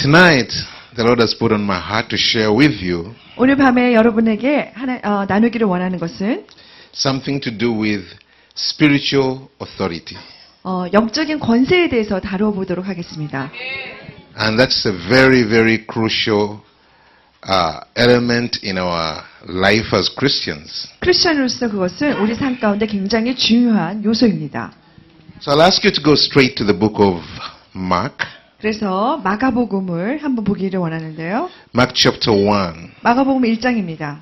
Tonight, the Lord has put on my heart to share with you 오늘 밤에 여러분에게 나누기를 원하는 것은 something to do with spiritual authority. 영적인 권세에 대해서 다뤄보도록 하겠습니다. And that's a very, very crucial element in our life as Christians. 크리스천으로서 그것은 우리 삶 가운데 굉장히 중요한 요소입니다. So I'll ask you to go straight to the book of Mark. 그래서 마가복음을 한번 보기를 원하는데요. Mark chapter 1. 마가복음 1장입니다.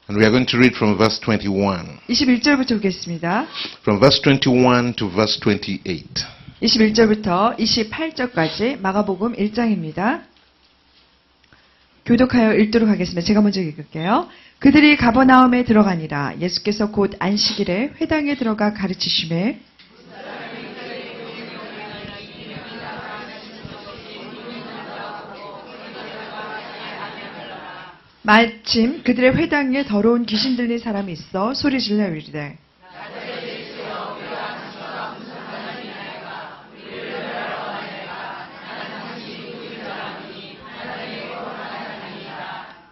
And we are going to read from verse 21. 21절부터 보겠습니다. From verse 21 to verse 28. 21절부터 28절까지 마가복음 1장입니다. 교독하여 읽도록 하겠습니다. 제가 먼저 읽을게요. 그들이 가버나움에 들어가니라. 예수께서 곧 안식일에 회당에 들어가 가르치심에 마침 그들의 회당에 더러운 귀신 들린 사람이 있어 소리질러 이르되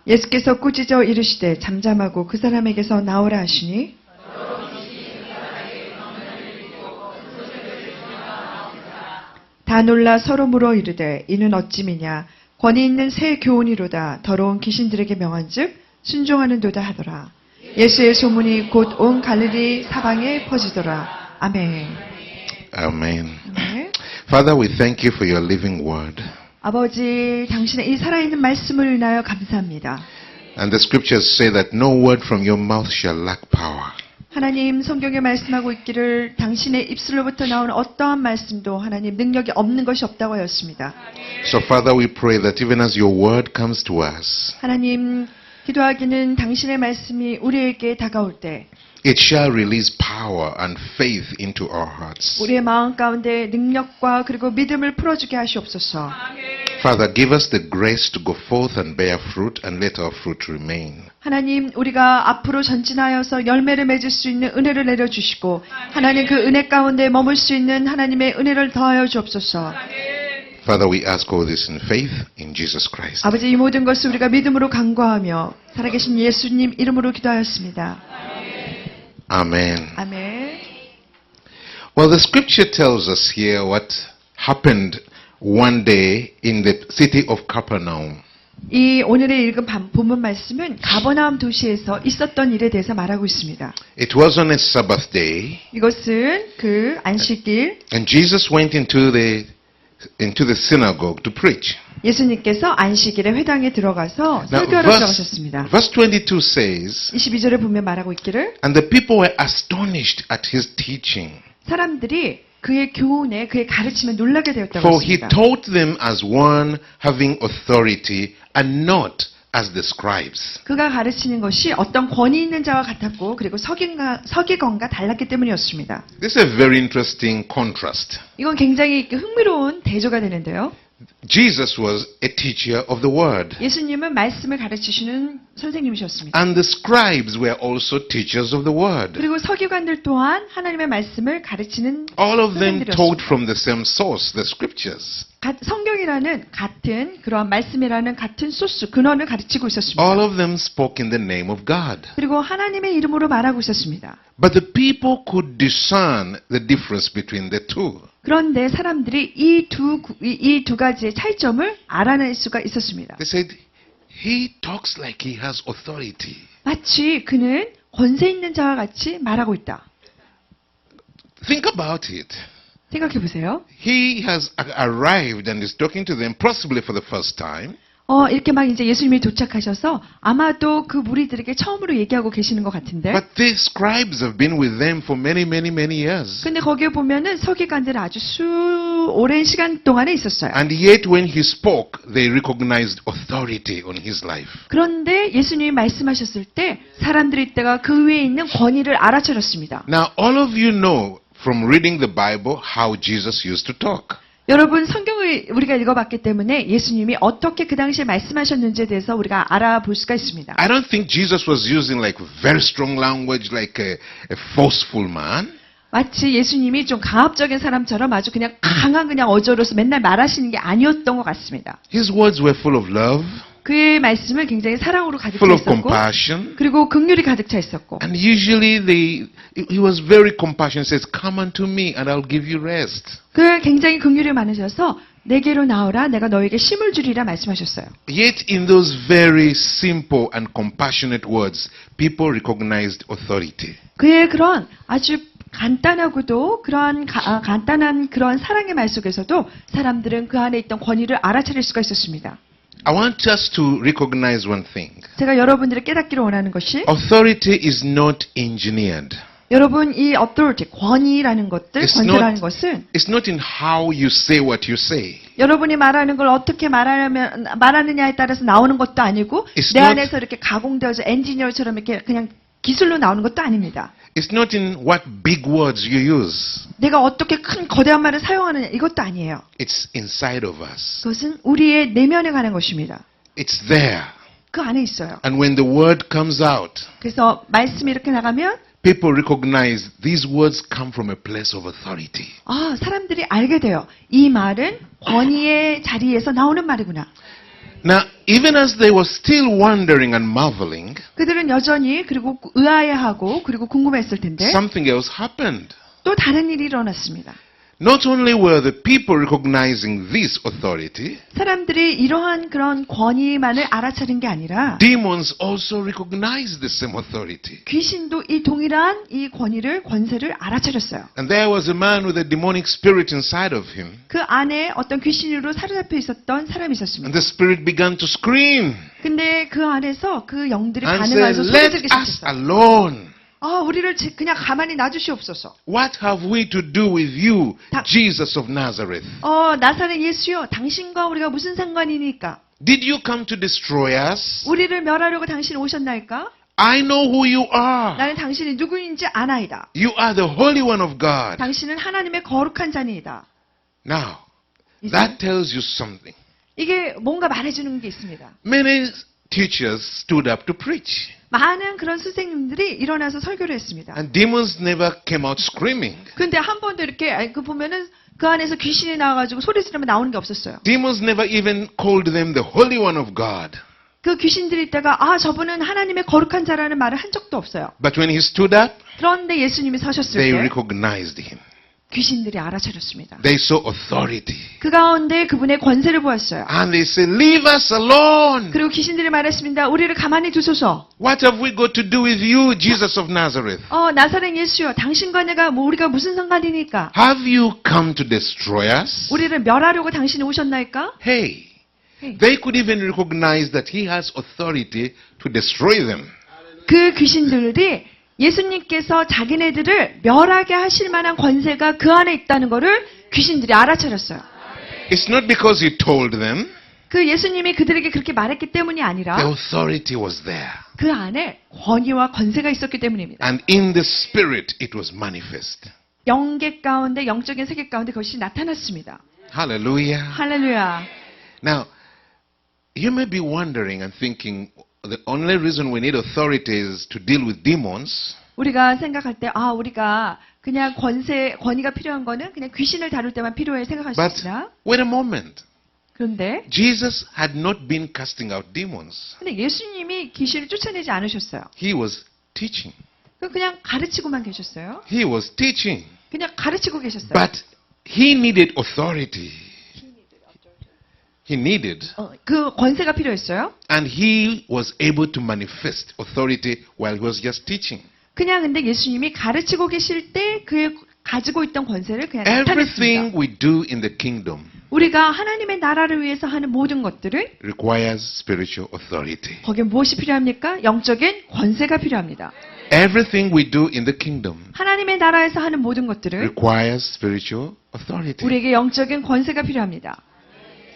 예수께서 꾸짖어 이르시되 잠잠하고 그 사람에게서 나오라 하시니 다 놀라 서로 물어 이르되 이는 어찌미냐 권위 있는 새 교훈이로다 더러운 귀신들에게 명한즉 순종하는도다 하더라. 예수의 소문이 곧 온 갈릴리 사방에 퍼지더라. 아멘. Amen. 네. Father, we thank you for your living word. 아버지, 당신의 이 살아있는 말씀을 인하여 감사합니다. And the scriptures say that no word from your mouth shall lack power. 하나님 성경에 말씀하고 있기를 당신의 입술로부터 나오는 어떠한 말씀도 하나님 능력이 없는 것이 없다고 하였습니다. So Father, we pray that even as your word comes to us, 하나님 기도하기는 당신의 말씀이 우리에게 다가올 때 it shall release power and faith into our hearts. 우리의 마음 가운데 능력과 그리고 믿음을 풀어주게 하시옵소서. Father, give us the grace to go forth and bear fruit and let our fruit remain. 하나님 우리가 앞으로 전진하여서 열매를 맺을 수 있는 은혜를 내려주시고 하나님 그 은혜 가운데 머물 수 있는 하나님의 은혜를 더하여 주옵소서. Father, we ask all this in faith in Jesus Christ. 아버지 이 모든 것을 우리가 믿음으로 간구하며 살아계신 예수님 이름으로 기도하였습니다. Amen. 아멘. Well, the scripture tells us here what happened one day in the city of Capernaum. 이 오늘의 읽은 본문 말씀은 가버나움 도시에서 있었던 일에 대해서 말하고 있습니다. It was on a Sabbath day, 이것은 그 안식일 and Jesus went into the synagogue to preach. 예수님께서 안식일에 회당에 들어가서 Now, 설교하러 들어가셨습니다. verse 22 says, 22절에 보면 말하고 있기를 and the people were astonished at his teaching, 사람들이 그의 교훈에 그의 가르침에 놀라게 되었다고 for he 했습니다. taught them as one having authority and not as the scribes. 그가 가르치는 것이 어떤 권위 있는 자와 같았고 그리고 서기관과 달랐기 때문이었습니다. This is a very interesting contrast. 이건 굉장히 흥미로운 대조가 되는데요. Jesus was a teacher of the word. 예수님은 말씀을 가르치시는 선생님이셨습니다. And the scribes were also teachers of the word. 그리고 서기관들 또한 하나님의 말씀을 가르치는 All of them taught 선생님들이었습니다. from the same source, the scriptures. 성경이라는 같은 그러한 말씀이라는 같은 소스 근원을 가르치고 있었습니다. All of them spoke in the name of God. 그리고 하나님의 이름으로 말하고 있었습니다. But the people could discern the difference between the two. 그런데 사람들이 이 두 가지의 차이점을 알아낼 수가 있었습니다. They said, he talks like he has authority. 마치 그는 권세 있는 자와 같이 말하고 있다. Think about it. 생각해 보세요. He has arrived and is talking to them possibly for the first time. 이렇게 막 이제 예수님이 도착하셔서 아마도 그 무리들에게 처음으로 얘기하고 계시는 것 같은데. But the scribes have been with them for many, many, many years. 근데 거기에 보면은 서기관들은 아주 오랜 시간 동안에 있었어요. And yet when he spoke, they recognized authority on his life. 그런데 예수님이 말씀하셨을 때 사람들이 이때가 그 위에 있는 권위를 알아차렸습니다. Now, all of you know from reading the Bible how Jesus used to talk. 여러분 성경을 우리가 읽어봤기 때문에 예수님이 어떻게 그 당시에 말씀하셨는지에 대해서 우리가 알아볼 수가 있습니다. I don't think Jesus was using like very strong language like a forceful man. 마치 예수님이 좀 강압적인 사람처럼 아주 그냥 강한 그냥 어조로서 맨날 말하시는 게 아니었던 것 같습니다. His words were full of love, 그의 말씀을 굉장히 사랑으로 가득 차 full of 있었고 compassion. 그리고 긍휼이 가득 차 있었고 And usually he was very compassionate. Says, "Come unto me, and I'll give you rest." 그 굉장히 긍휼이 많으셔서 내게로 나오라 내가 너에게 쉼을 주리라 말씀하셨어요. Yet in those very simple and compassionate words, people recognized authority. 그의 그런 아주 간단하고도 그런 간단한 그런 사랑의 말 속에서도 사람들은 그 안에 있던 권위를 알아차릴 수가 있었습니다. I want us to recognize one thing. 제가 여러분들이 깨닫기를 원하는 것이 Authority is not engineered. 여러분 이 authority, 권위라는 것들, It's 권세라는 것은 It's not in how you say what you say. 여러분이 말하는 걸 어떻게 말하느냐에 따라서 나오는 것도 아니고 It's 내 not- 안에서 이렇게 가공되어서 엔지니어처럼 이렇게 그냥 기술로 나오는 것도 아닙니다. It's not in what big words you use. 내가 어떻게 큰 거대한 말을 사용하느냐 이것도 아니에요. It's inside of us. 그것은 우리의 내면에 관한 것입니다. It's there. 그 안에 있어요. And when the word comes out, 그래서 말씀이 이렇게 나가면 people recognize these words come from a place of authority. 아, 사람들이 알게 돼요. 이 말은 권위의 자리에서 나오는 말이구나. Now, even as they were still wondering and marveling, 그들은 여전히 그리고 의아해하고 그리고 궁금했을 텐데 something else happened. 또 다른 일이 일어났습니다. Not only were the people recognizing this authority, 사람들이 이러한 그런 권위만을 알아차린 게 아니라 demons also recognized the same authority. 귀신도 이 동일한 이 권세를 알아차렸어요. And there was a man with a demonic spirit inside of him. 그 안에 어떤 귀신으로 사로잡혀 있었던 사람이 And 있었습니다. the spirit began to scream 근데 그 안에서 그 영들이 and 반응하면서 said, 소리 "Let 지르기 us 시작했어요. alone. 아, 우리를 그냥 가만히 놔주시옵소서. What have we to do with you, 다- Jesus of Nazareth? 나사렛 예수요, 당신과 우리가 무슨 상관이니까? Did you come to destroy us? 우리를 멸하려고 당신이 오셨나이까? I know who you are. 나는 당신이 누구인지 아나이다. You are the Holy One of God." 당신은 하나님의 거룩한 자니이다. Now, 이제 that tells you something. 이게 뭔가 말해주는 게 있습니다. Many teachers stood up to preach. 많은 그런 선생님들이 일어나서 설교를 했습니다. And demons never came out screaming. 근데 한 번도 이렇게 그 보면은 그 안에서 귀신이 나와가지고 소리 지르면 나오는 게 없었어요. Demons never even called them the Holy One of God. 그 귀신들이 있다가 저분은 하나님의 거룩한 자라는 말을 한 적도 없어요. But when he stood up, 그런데 예수님이 서셨을 they 때 recognized him. 귀신들이 알아차렸습니다. They saw authority. 그 가운데 그분의 권세를 보았어요. And they said, "Leave us alone. 그리고 귀신들이 말했습니다. 우리를 가만히 두소서. What have we got to do with you, Jesus of Nazareth? 나사렛 예수여, 당신과 내가 우리가 무슨 상관이니까? Have you come to destroy us?" 우리를 멸하려고 당신이 오셨나이까? Hey, Hey. they could even recognize that he has authority to destroy them. 그 귀신들이 예수님께서 자기네들을 멸하게 하실 만한 권세가 그 안에 있다는 것을 귀신들이 알아차렸어요. It's not because he told them. 그 예수님이 그들에게 그렇게 말했기 때문이 The 아니라 authority was there. 그 안에 권위와 권세가 있었기 때문입니다. And in the spirit, it was manifest. 영계 가운데, 영적인 세계 가운데 그것이 나타났습니다. Hallelujah. 할렐루야. Now, you may be wondering and thinking, the only reason we need authority is to deal with demons. 우리가 생각할 때, 우리가 그냥 권위가 필요한 거는 그냥 귀신을 다룰 때만 필요해 생각할 수 But 있으나, wait a moment. 그런데, Jesus had not been casting out demons. 근데 예수님이 귀신을 쫓아내지 않으셨어요. He was teaching. 그냥 가르치고만 계셨어요. He was teaching. 그냥 가르치고 계셨어요. But he needed authority. He needed. 그 권세가 필요했어요. And he was able to manifest authority while he was just teaching. 그냥 근데 예수님이 가르치고 계실 때 그 가지고 있던 권세를 그냥 Everything 나타냈습니다. we do in the kingdom 우리가 하나님의 나라를 위해서 하는 모든 것들은 requires spiritual authority. 거기에 무엇이 필요합니까? 영적인 권세가 필요합니다. Everything we do in the kingdom 하나님의 나라에서 하는 모든 것들은 requires spiritual authority. 우리에게 영적인 권세가 필요합니다.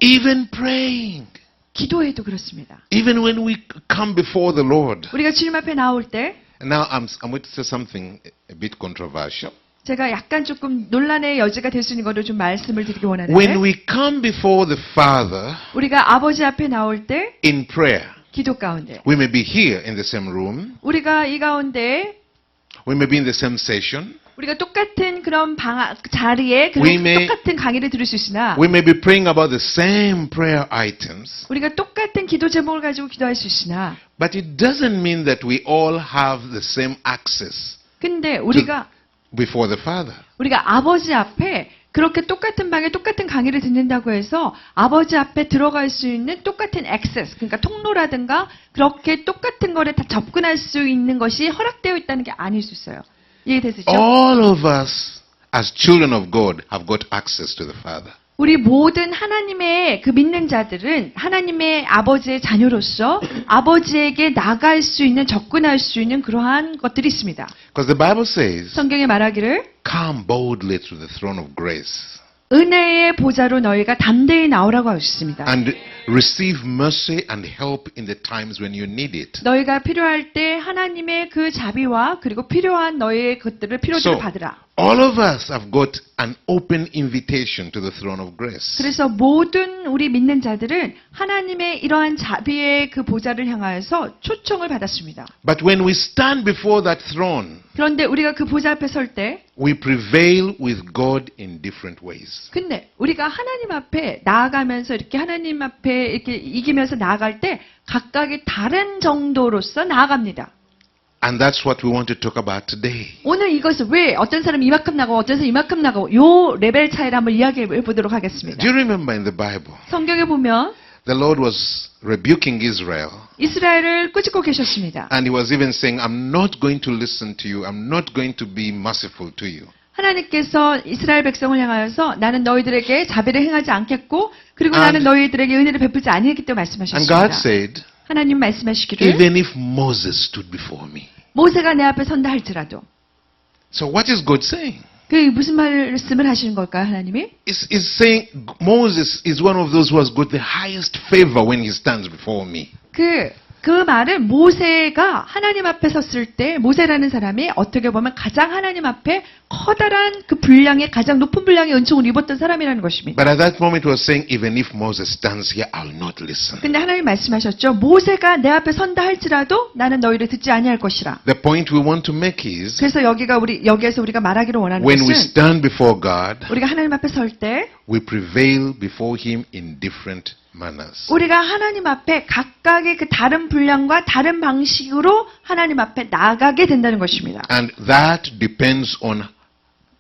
Even praying. 기도해도 그렇습니다. Even when we come before the Lord. 우리가 주님 앞에 나올 때 Now I'm going to say something a bit controversial. 제가 약간 조금 논란의 여지가 될 수 있는 거를 좀 말씀을 드리기 원하는데 When we come before the Father 우리가 아버지 앞에 나올 때 in prayer, 기도 가운데 we may be here in the same room, 우리가 이 가운데 we may be in the same session, 우리가 똑같은 그런 자리에 We 그런 may- 똑같은 강의를 들을 수 있으나 We may be praying about the same prayer items, 우리가 똑같은 기도 제목을 가지고 기도할 수 있으나 but it doesn't mean that we all have the same access 근데 우리가 before the Father. 아버지 앞에 그렇게 똑같은 방에 똑같은 강의를 듣는다고 해서 아버지 앞에 들어갈 수 있는 똑같은 액세스, 그러니까 통로라든가 그렇게 똑같은 거를 다 접근할 수 있는 것이 허락되어 있다는 게 아닐 수 있어요. 이해되시죠? All of us, as children of God, have got access to the Father. 우리 모든 하나님의 그 믿는 자들은 하나님의 아버지의 자녀로서 아버지에게 나갈 수 있는, 접근할 수 있는 그러한 것들이 있습니다. Because the Bible says, 성경에 말하기를 come boldly to the throne of grace 은혜의 보좌로 너희가 담대히 나오라고 하셨습니다. and receive mercy and help in the times when you need it. 너희가 필요할 때 하나님의 그 자비와 그리고 필요한 너희의 것들을 필요들을 So, 받으라. all of us have got an open invitation to the throne of grace. 그래서 모든 우리 믿는 자들은 하나님의 이러한 자비의 그 보좌를 향하여서 초청을 받았습니다. But when we stand before that throne, 그런데 우리가 그 보좌 앞에 설 때 we prevail with God in different ways. 근데 우리가 하나님 앞에 나아가면서 이렇게 하나님 앞에 이렇게 이기면서 나아갈 때 각각의 다른 정도로서 나아갑니다. And that's what we want to talk about today. 오늘 이것을 왜 어떤 사람이 이만큼 나가고 어떤 사람이 이만큼 나가고 요 레벨 차이를 한번 이야기해 보도록 하겠습니다. Do you remember in the Bible, 성경에 보면 the Lord was rebuking Israel, 이스라엘을 꾸짖고 계셨습니다. and He was even saying, I'm not going to listen to you. I'm not going to be merciful to you. 하나님께서 이스라엘 백성을 향하여서 나는 너희들에게 자비를 행하지 않겠고 그리고 And- 나는 너희들에게 은혜를 베풀지 아니했기 때문에 And 말씀하셨습니다. God said, 하나님 말씀하시기를 even if Moses stood before me. 모세가 내 앞에 선다 할지라도 So what is God saying? 그 무슨 말씀을 하시는 걸까요, 하나님이? It's saying Moses is one of those who has got the highest favor when he stands before me. 그 말은 모세가 하나님 앞에 섰을 때 모세라는 사람이 어떻게 보면 가장 하나님 앞에 커다란 그 분량의 가장 높은 분량의 은총을 입었던 사람이라는 것입니다. But at that moment he was saying, even if Moses stands here, I'll not listen. 근데 하나님 말씀하셨죠. 모세가 내 앞에 선다 할지라도 나는 너희를 듣지 아니할 것이라. The point we want to make is, 그래서 여기에서 우리가 말하기를 원하는 when we 것은 stand before God, 우리가 하나님 앞에 설 때 we prevail before him in different manners. 우리가 하나님 앞에 각각의 그 다른 분량과 다른 방식으로 하나님 앞에 나가게 된다는 것입니다. And that depends on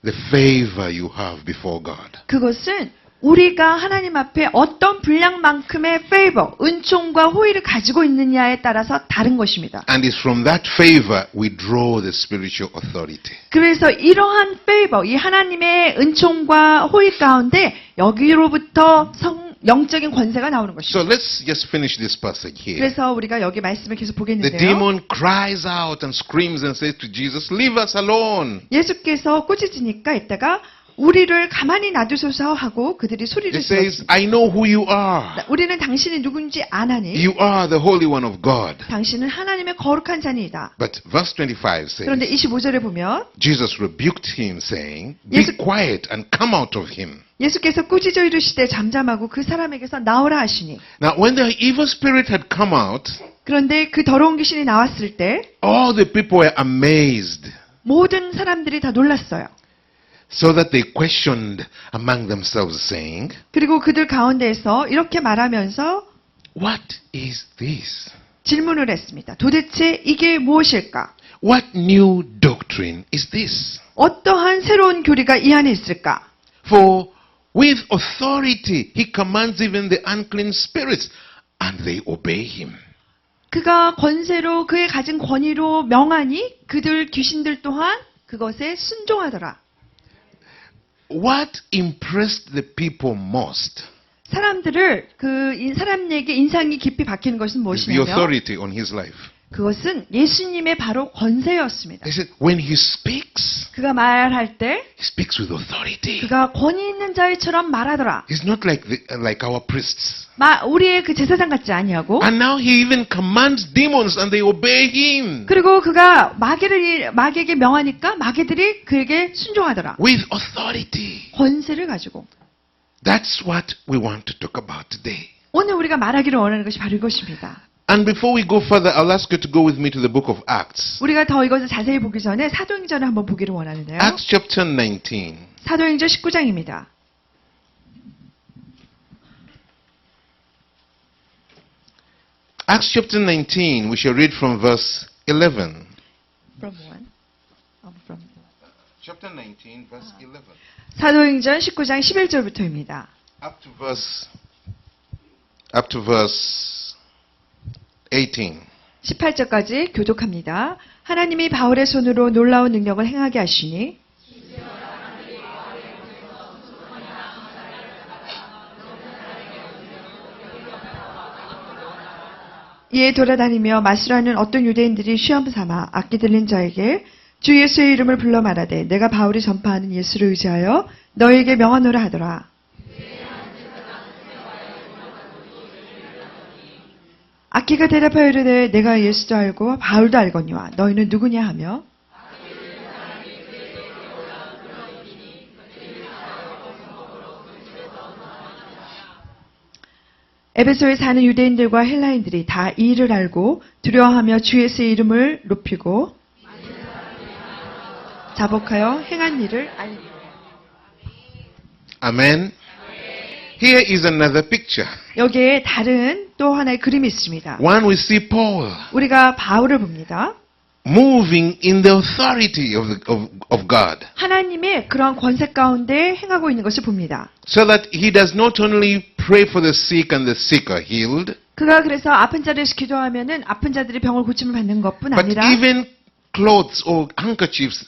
the favor you have before God. 그것은 우리가 하나님 앞에 어떤 분량만큼의 favor, 은총과 호의를 가지고 있느냐에 따라서 다른 것입니다. And it's from that favor we draw the spiritual authority. 그래서 이러한 favor, 이 하나님의 은총과 호의 가운데 여기로부터 영적인 권세가 나오는 So 것입니다. let's just finish this passage here. 그래서 우리가 여기 말씀을 계속 The 보겠는데요. demon cries out and screams and says to Jesus, leave us alone. 예수께서 꾸짖으니까 이따가 우리를 가만히 놔두소서 하고 그들이 소리를 He says, 질렀습니다. I know who you are. 우리는 당신이 누군지 아나니 You are the Holy One of God. 당신은 하나님의 거룩한 자니이다. But verse 25 그런데 says, 25절에 보면 Jesus rebuked him saying, Be 예수- quiet and come out of him. 예수께서 꾸짖어 이르시되 잠잠하고 그 사람에게서 나오라 하시니 Now when the evil spirit had come out, 그런데 그 더러운 귀신이 나왔을 때 all the people were amazed, 모든 사람들이 다 놀랐어요. so that they questioned among themselves, saying, 그리고 그들 가운데에서 이렇게 말하면서 What is this? 질문을 했습니다. 도대체 이게 무엇일까? What new doctrine is this? 어떠한 새로운 교리가 이 안에 있을까? For with authority he commands even the unclean spirits, and they obey him. 그가 권세로 그의 가진 권위로 명하니 그들 귀신들 또한 그것에 순종하더라. What impressed the people most 사람들을 사람에게 인상이 깊이 박히는 것은 is the 무엇이냐면 authority on his life. 그것은 예수님의 바로 권세였습니다. They said, when he speaks, 그가 말할 때 he speaks with authority. 그가 권위 있는 자처럼 말하더라. He's not like our priests. 우리의 그 제사장 같지 아니하고 And now he even commands demons and they obey him 그리고 그가 마귀에게 명하니까 마귀들이 그에게 순종하더라. with authority. 권세를 가지고. That's what we want to talk about today. 오늘 우리가 말하기를 원하는 것이 바로 이것입니다. And before we go further, I'll ask you to go with me to the book of Acts. 우리가 더 이것을 자세히 보기 전에 사도행전을 한번 보기를 원하는데요. Acts chapter 19. 사도행전 19장입니다. Acts chapter 19, we shall read from verse 11. From one. From. Chapter 19, verse 11. 사도행전 19장 11절부터입니다. Up to verse 18. 18절까지 교독합니다. 하나님이 바울의 손으로 놀라운 능력을 행하게 하시니 이에 돌아다니며 마술하는 어떤 유대인들이 시험 삼아 악기 들린 자에게 주 예수의 이름을 불러 말하되 내가 바울이 전파하는 예수를 의지하여 너에게 명하노라 하더라. 악기가 대답하여 이르되 내가 예수도 알고 바울도 알거니와 너희는 누구냐 하며 에베소에 사는 유대인들과 헬라인들이 다 이 일을 알고 두려워하며 주 예수의 이름을 높이고 자복하여 행한 일을 알리니. Amen. Here is another picture. 여기에 다른 또 하나의 그림이 있습니다. One we see Paul 우리가 바울을 봅니다. moving in the authority of God. 하나님의 그런 권세 가운데 행하고 있는 것을 봅니다. So that he does not only pray for the sick and the sick are healed, 그가 그래서 아픈 자를 기도하면은 아픈 자들이 병을 고침을 받는 것뿐 but 아니라 even clothes or handkerchiefs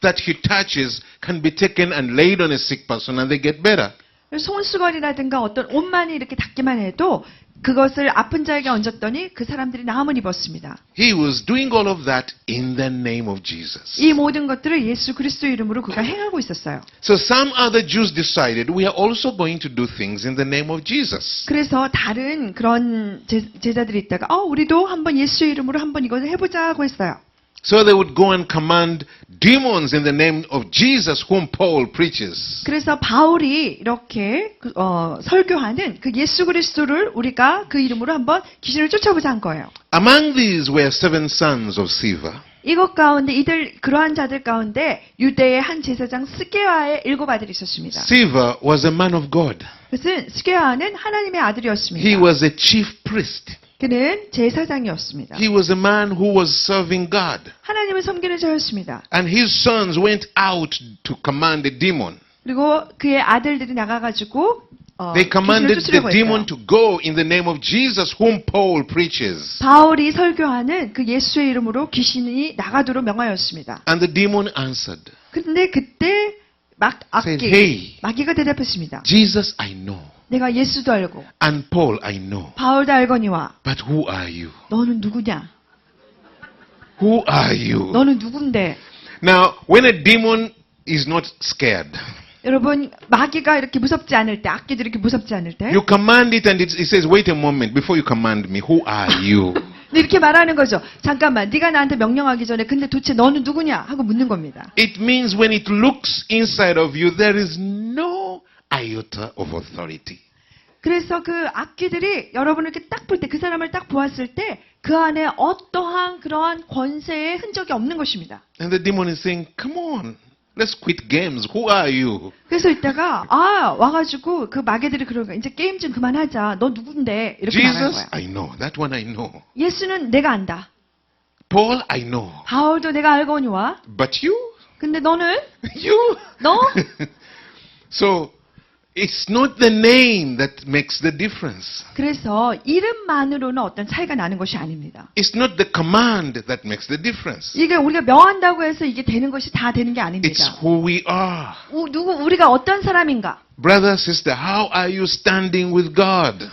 that he touches can be taken and laid on a sick person and they get better. 손수건이라든가 어떤 옷만이 이렇게 닿기만 해도 그것을 아픈 자에게 얹었더니 그 사람들이 나음을 입었습니다. He was doing all of that in the name of Jesus. 이 모든 것들을 예수 그리스도 이름으로 그가 행하고 있었어요. So some other Jews decided we are also going to do things in the name of Jesus. 그래서 다른 그런 제자들이 있다가 우리도 한번 예수의 이름으로 한번 이것을 해보자고 했어요. So they would go and command demons in the name of Jesus whom Paul preaches. 그래서 바울이 이렇게 설교하는 그 예수 그리스도를 우리가 그 이름으로 한번 귀신을 쫓아보자 한 거예요. Among these were 7 sons of Sceva. 이것 가운데 그러한 자들 가운데 유대의 한 제사장 스게와의 7 아들이 있었습니다. Sceva was a man of God. 그것은 스게와는 하나님의 아들이었습니다. He was a chief priest. 그는 제사장이었습니다. He was a man who was serving God. 하나님을 섬기는 자였습니다. And his sons went out to command a demon. 그리고 그의 아들들이 나가가지고 They commanded 귀신을 the 쫓으려고 demon 했어요. to go in the name of Jesus whom Paul preaches. 바울이 설교하는 그 예수의 이름으로 귀신이 나가도록 명하였습니다. And the demon answered. 근데 그때 Said, hey, 마귀가 대답했습니다. Jesus I know. 내가 예수도 알고 And Paul I know. 바울도 알거니와 But who are you? 너는 누구냐? Who are you? 너는 누군데? Now, when a demon is not scared, 여러분 마귀가 이렇게 무섭지 않을 때, 악기들이 이렇게 무섭지 않을 때 you command it and it says, wait a moment, before you command me, who are you? 근데 이렇게 말하는 거죠. 잠깐만, 네가 나한테 명령하기 전에 근데 도대체 너는 누구냐? 하고 묻는 겁니다. It means when it looks inside of you, there is no iota of authority. 그래서 그 악기들이 여러분을 이렇게 딱 볼 때, 그 사람을 딱 보았을 때 그 안에 어떠한 그러한 권세의 흔적이 없는 것입니다. And the demon is saying, come on, let's quit games. Who are you? 그래서 이따가 와가지고 그 마귀들이 그러는 거야. 이제 게임 좀 그만하자. 너 누군데? 이렇게 말하는 Jesus, 거야. I know. That one I know. 예수는 내가 안다. Paul, I know. 바울도 내가 알거니와. But you? 근데 너는? You? 너? So, it's not the name that makes the difference. 그래서 이름만으로는 어떤 차이가 나는 것이 아닙니다. It's not the command that makes the difference. 이게 우리가 명한다고 해서 이게 되는 것이 다 되는 게 It's 아닙니다. who we are. 우리가 어떤 사람인가? Brother, sister, how are you standing with God?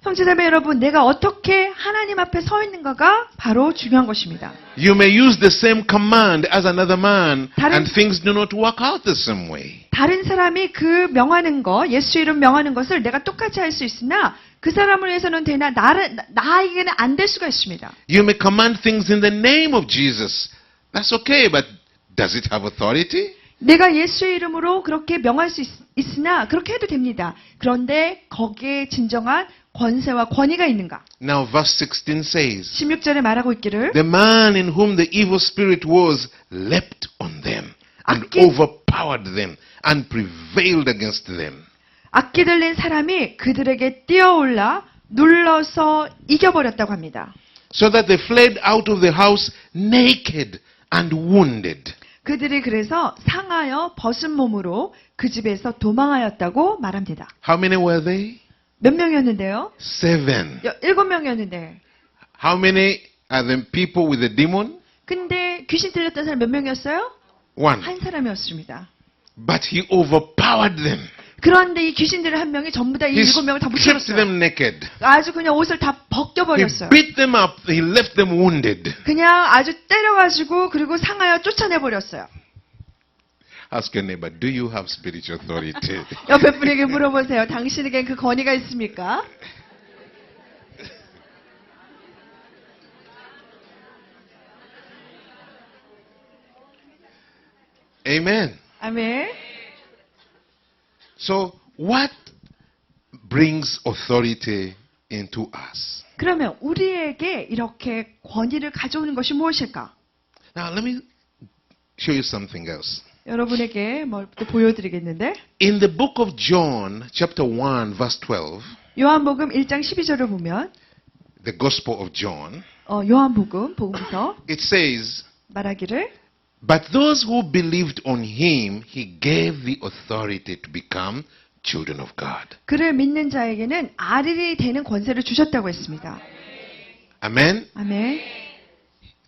형제자매 여러분, 내가 어떻게 하나님 앞에 서 있는가가 바로 중요한 것입니다. You may use the same command as another man 다른- and things do not work out the same way. 다른 사람이 그 명하는 것, 예수 이름 명하는 것을 내가 똑같이 할 수 있으나 그 사람을 위해서는 되나 나에게는 안 될 수가 있습니다. You may command things in the name of Jesus. That's okay, but does it have authority? 내가 예수의 이름으로 그렇게 명할 수 있으나 그렇게 해도 됩니다. 그런데 거기에 진정한 권세와 권위가 있는가? Now verse 16 says, 16절에 말하고 있기를 the man in whom the evil spirit was leapt on them and 악기- overpowered them and prevailed against them. 악기 들린 사람이 그들에게 뛰어올라 눌러서 이겨버렸다고 합니다. So that they fled out of the house naked and wounded. 그들이 그래서 상하여 벗은 몸으로 그 집에서 도망하였다고 말합니다. How many were they? 몇 명이었는데요? 7. 7명이었는데. How many are the people with the demon? 근데 귀신 들렸던 사람 몇 명이었어요? 1. 한 사람이었습니다. But he overpowered them. 그런데 이 귀신들 한 명이 전부 다 이 He 7명을 다 stripped 붙여놨어요. them naked. 아주 그냥 옷을 다 He 벗겨버렸어요. beat them up. He left them wounded. 그냥 아주 때려가지고 그리고 상하여 쫓아내버렸어요. Ask your neighbor, do you have spiritual authority? 옆에 분에게 물어보세요. 당신에겐 그 권위가 있습니까? Amen. 아멘. So what brings authority into us? 그러면 우리에게 이렇게 권위를 가져오는 것이 무엇일까? Now let me show you something else. 여러분에게 뭘 또 보여드리겠는데 In the book of John, chapter 1, verse 12, 요한복음 1장 12절을 보면 the Gospel of John, 요한복음 복음서 it says, 말하기를 but those who believed on him, he gave the authority to become children of God. 그를 믿는 자에게는 아들이 되는 권세를 주셨다고 했습니다. Amen? 아멘.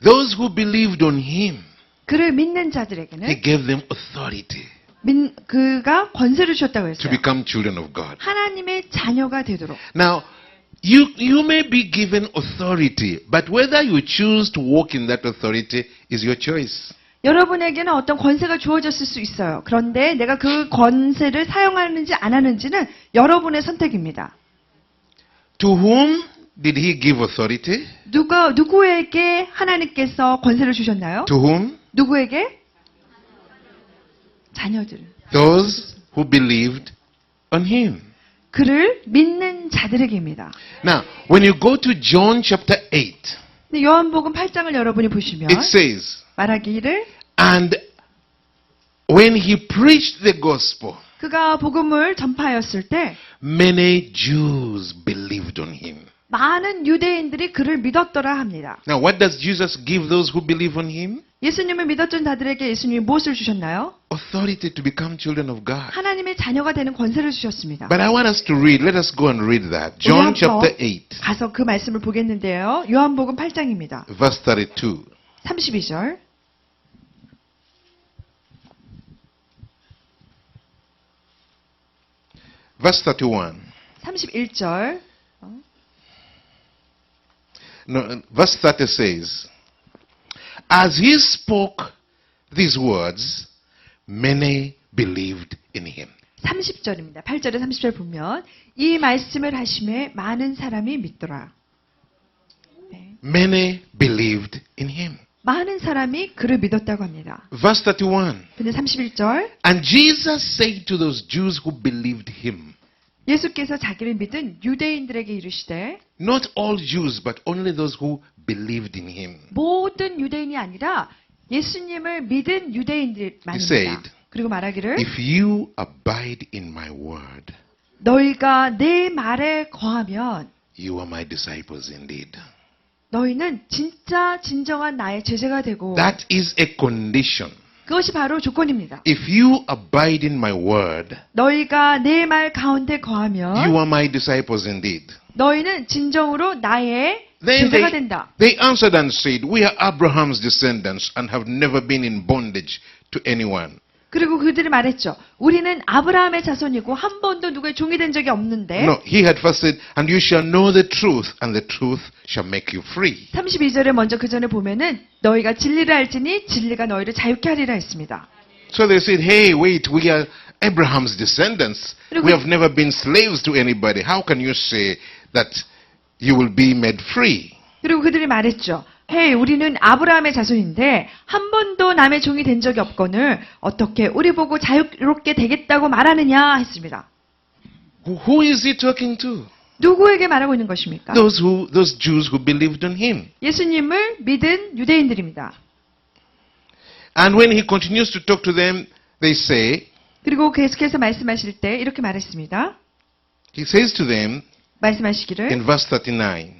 Those who believed on him, 그를 믿는 he 자들에게는 gave them authority 그가 권세를 주셨다고 to 했어요. become children of God. 하나님의 자녀가 되도록. Now, you may be given authority, but whether you choose to walk in that authority is your choice. 여러분에게는 어떤 권세가 주어졌을 수 있어요. 그런데 내가 그 권세를 사용하는지 안 하는지는 여러분의 선택입니다. To whom did he give authority? 누구에게 하나님께서 권세를 주셨나요? To whom? 누구에게? 자녀들. Those who believed on him. 그를 믿는 자들에게입니다. Now, when you go to John chapter 8, 근데 요한복음 8장을 여러분이 보시면 it says, 말하기를 and when he preached the gospel, 그가 복음을 전파하였을 때 many Jews believed on him. 많은 유대인들이 그를 믿었더라 합니다. Now, what does Jesus give those who believe on him? 예수님을 믿었던 자들에게 예수님이 무엇을 주셨나요? Authority to become children of God. 하나님의 자녀가 되는 권세를 주셨습니다. But I want us to read. Let us go and read that. 우리 John 한번 chapter 8, 가서 그 말씀을 보겠는데요. 요한복음 8장입니다. verse 32. 32절. Verse 31. 31절. No, verse 30 says, as he spoke these words, many believed in him. 30절입니다. 8절에 30절 보면 이 말씀을 하심에 많은 사람이 믿더라. 네. Many believed in him. 많은 사람이 그를 믿었다고 합니다. Verse 31. 근데 31절 And Jesus said to those Jews who believed him, 예수께서 자기를 믿은 유대인들에게 이르시되 not all Jews, but only those who believed in him. 모든 유대인이 아니라 예수님을 믿은 유대인들 He 말입니다. said, 그리고 말하기를 if you abide in my word, 너희가 내 말에 거하면 you are my disciples indeed. 너희는 진짜 진정한 나의 제자가 되고 That is a condition. 그것이 바로 조건입니다. If you abide in my word, 너희가 내 말 가운데 거하면 you are my disciples indeed. 너희는 진정으로 나의 Then 제자가 된다. they answered and said, we are Abraham's descendants and have never been in bondage to anyone. 그리고 그들이 말했죠. 우리는 아브라함의 자손이고 한 번도 누구의 종이 된 적이 없는데 No, he had first said, and you shall know the truth, and the truth shall make you free. 32절에 먼저 그 전에 보면은 너희가 진리를 알지니 진리가 너희를 자유케 하리라 했습니다. So they said, hey, wait, we are Abraham's descendants. We have never been slaves to anybody. How can you say that you will be made free? 그리고 그들이 말했죠. 헤이, 우리는 아브라함의 자손인데 한 번도 남의 종이 된 적이 없거늘 어떻게 우리 보고 자유롭게 되겠다고 말하느냐 했습니다. Who is he talking to? 누구에게 말하고 있는 것입니까? Those Jews who believed on him. 예수님을 믿은 유대인들입니다. And when he continues to talk to them, they say, 그리고 계속해서 말씀하실 때 이렇게 말했습니다. he says to them 말씀하시기를 in verse 39,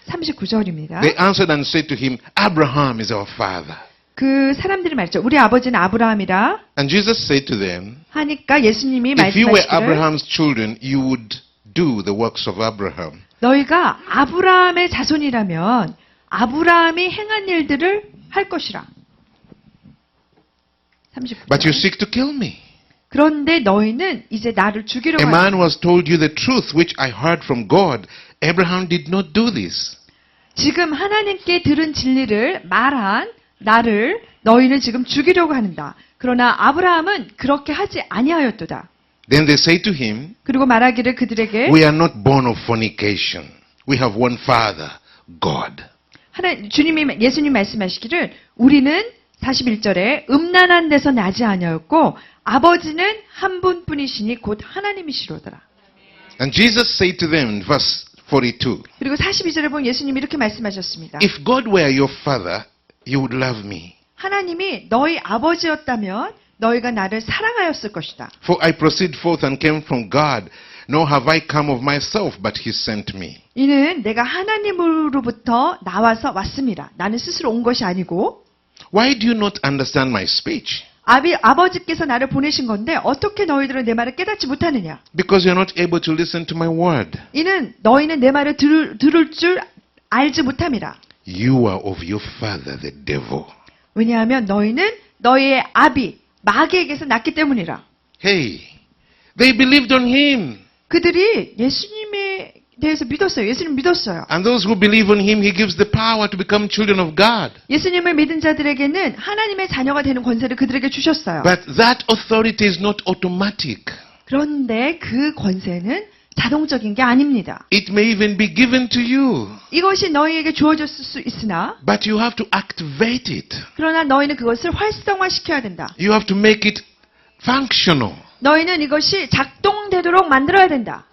39절입니다. they answered and said to him, Abraham is our father. 그 사람들이 말했죠. 우리 아버지는 아브라함이라 And Jesus said to them, 하니까 예수님이 if you were 말씀하시기를 Abraham's children, you would do the works of Abraham. 너희가 아브라함의 자손이라면 아브라함이 행한 일들을 할 것이라. 39절. But you seek to kill me. 그런데 너희는 이제 나를 죽이려고 A man 하니 was told you the truth which I heard from God. Abraham did not do this. 지금 하나님께 들은 진리를 말한 나를 너희는 지금 죽이려고 하는다. 그러나 아브라함은 그렇게 하지 아니하였도다. Then they say to him, 그리고 말하기를 그들에게 we are not born of fornication. We have one father, God. 예수님 말씀하시기를 우리는 41절에 음란한 데서 나지 아니하였고 아버지는 한 분뿐이시니 곧 하나님이시로더라. And Jesus said to them in verse 42, 그리고 42절에 보면 예수님이 이렇게 말씀하셨습니다. if God were your father, you would love me. 하나님이 너희 아버지였다면 너희가 나를 사랑하였을 것이다. For I proceed forth and came from God, nor have I come of myself, but he sent me. 이는 내가 하나님으로부터 나와서 왔습니다. 나는 스스로 온 것이 아니고 Why do you not understand my speech? 아버지께서 나를 보내신 건데 어떻게 너희들은 내 말을 깨닫지 못하느냐? Because you're not able to listen to my word. 이는 너희는 내 말을 들을 줄 알지 못함이라. You are of your father, the devil. 왜냐하면 너희는 너희의 아비 마귀에게서 났기 때문이라. Hey, they believed on him. 그들이 예수님에 대해서 믿었어요. 예수님 믿었어요. And those who believe on him, he gives the power to become children of God. 예수님을 믿은 자들에게는 하나님의 자녀가 되는 권세를 그들에게 주셨어요. But that authority is not automatic. 그런데 그 권세는 자동적인 게 아닙니다. It may even be given to you. 이것이 너희에게 주어졌을 수 있으나 But you have to activate it. 그러나 너희는 그것을 활성화시켜야 된다. You have to make it functional. 너희는 이것이 작동되도록 만들어야 된다.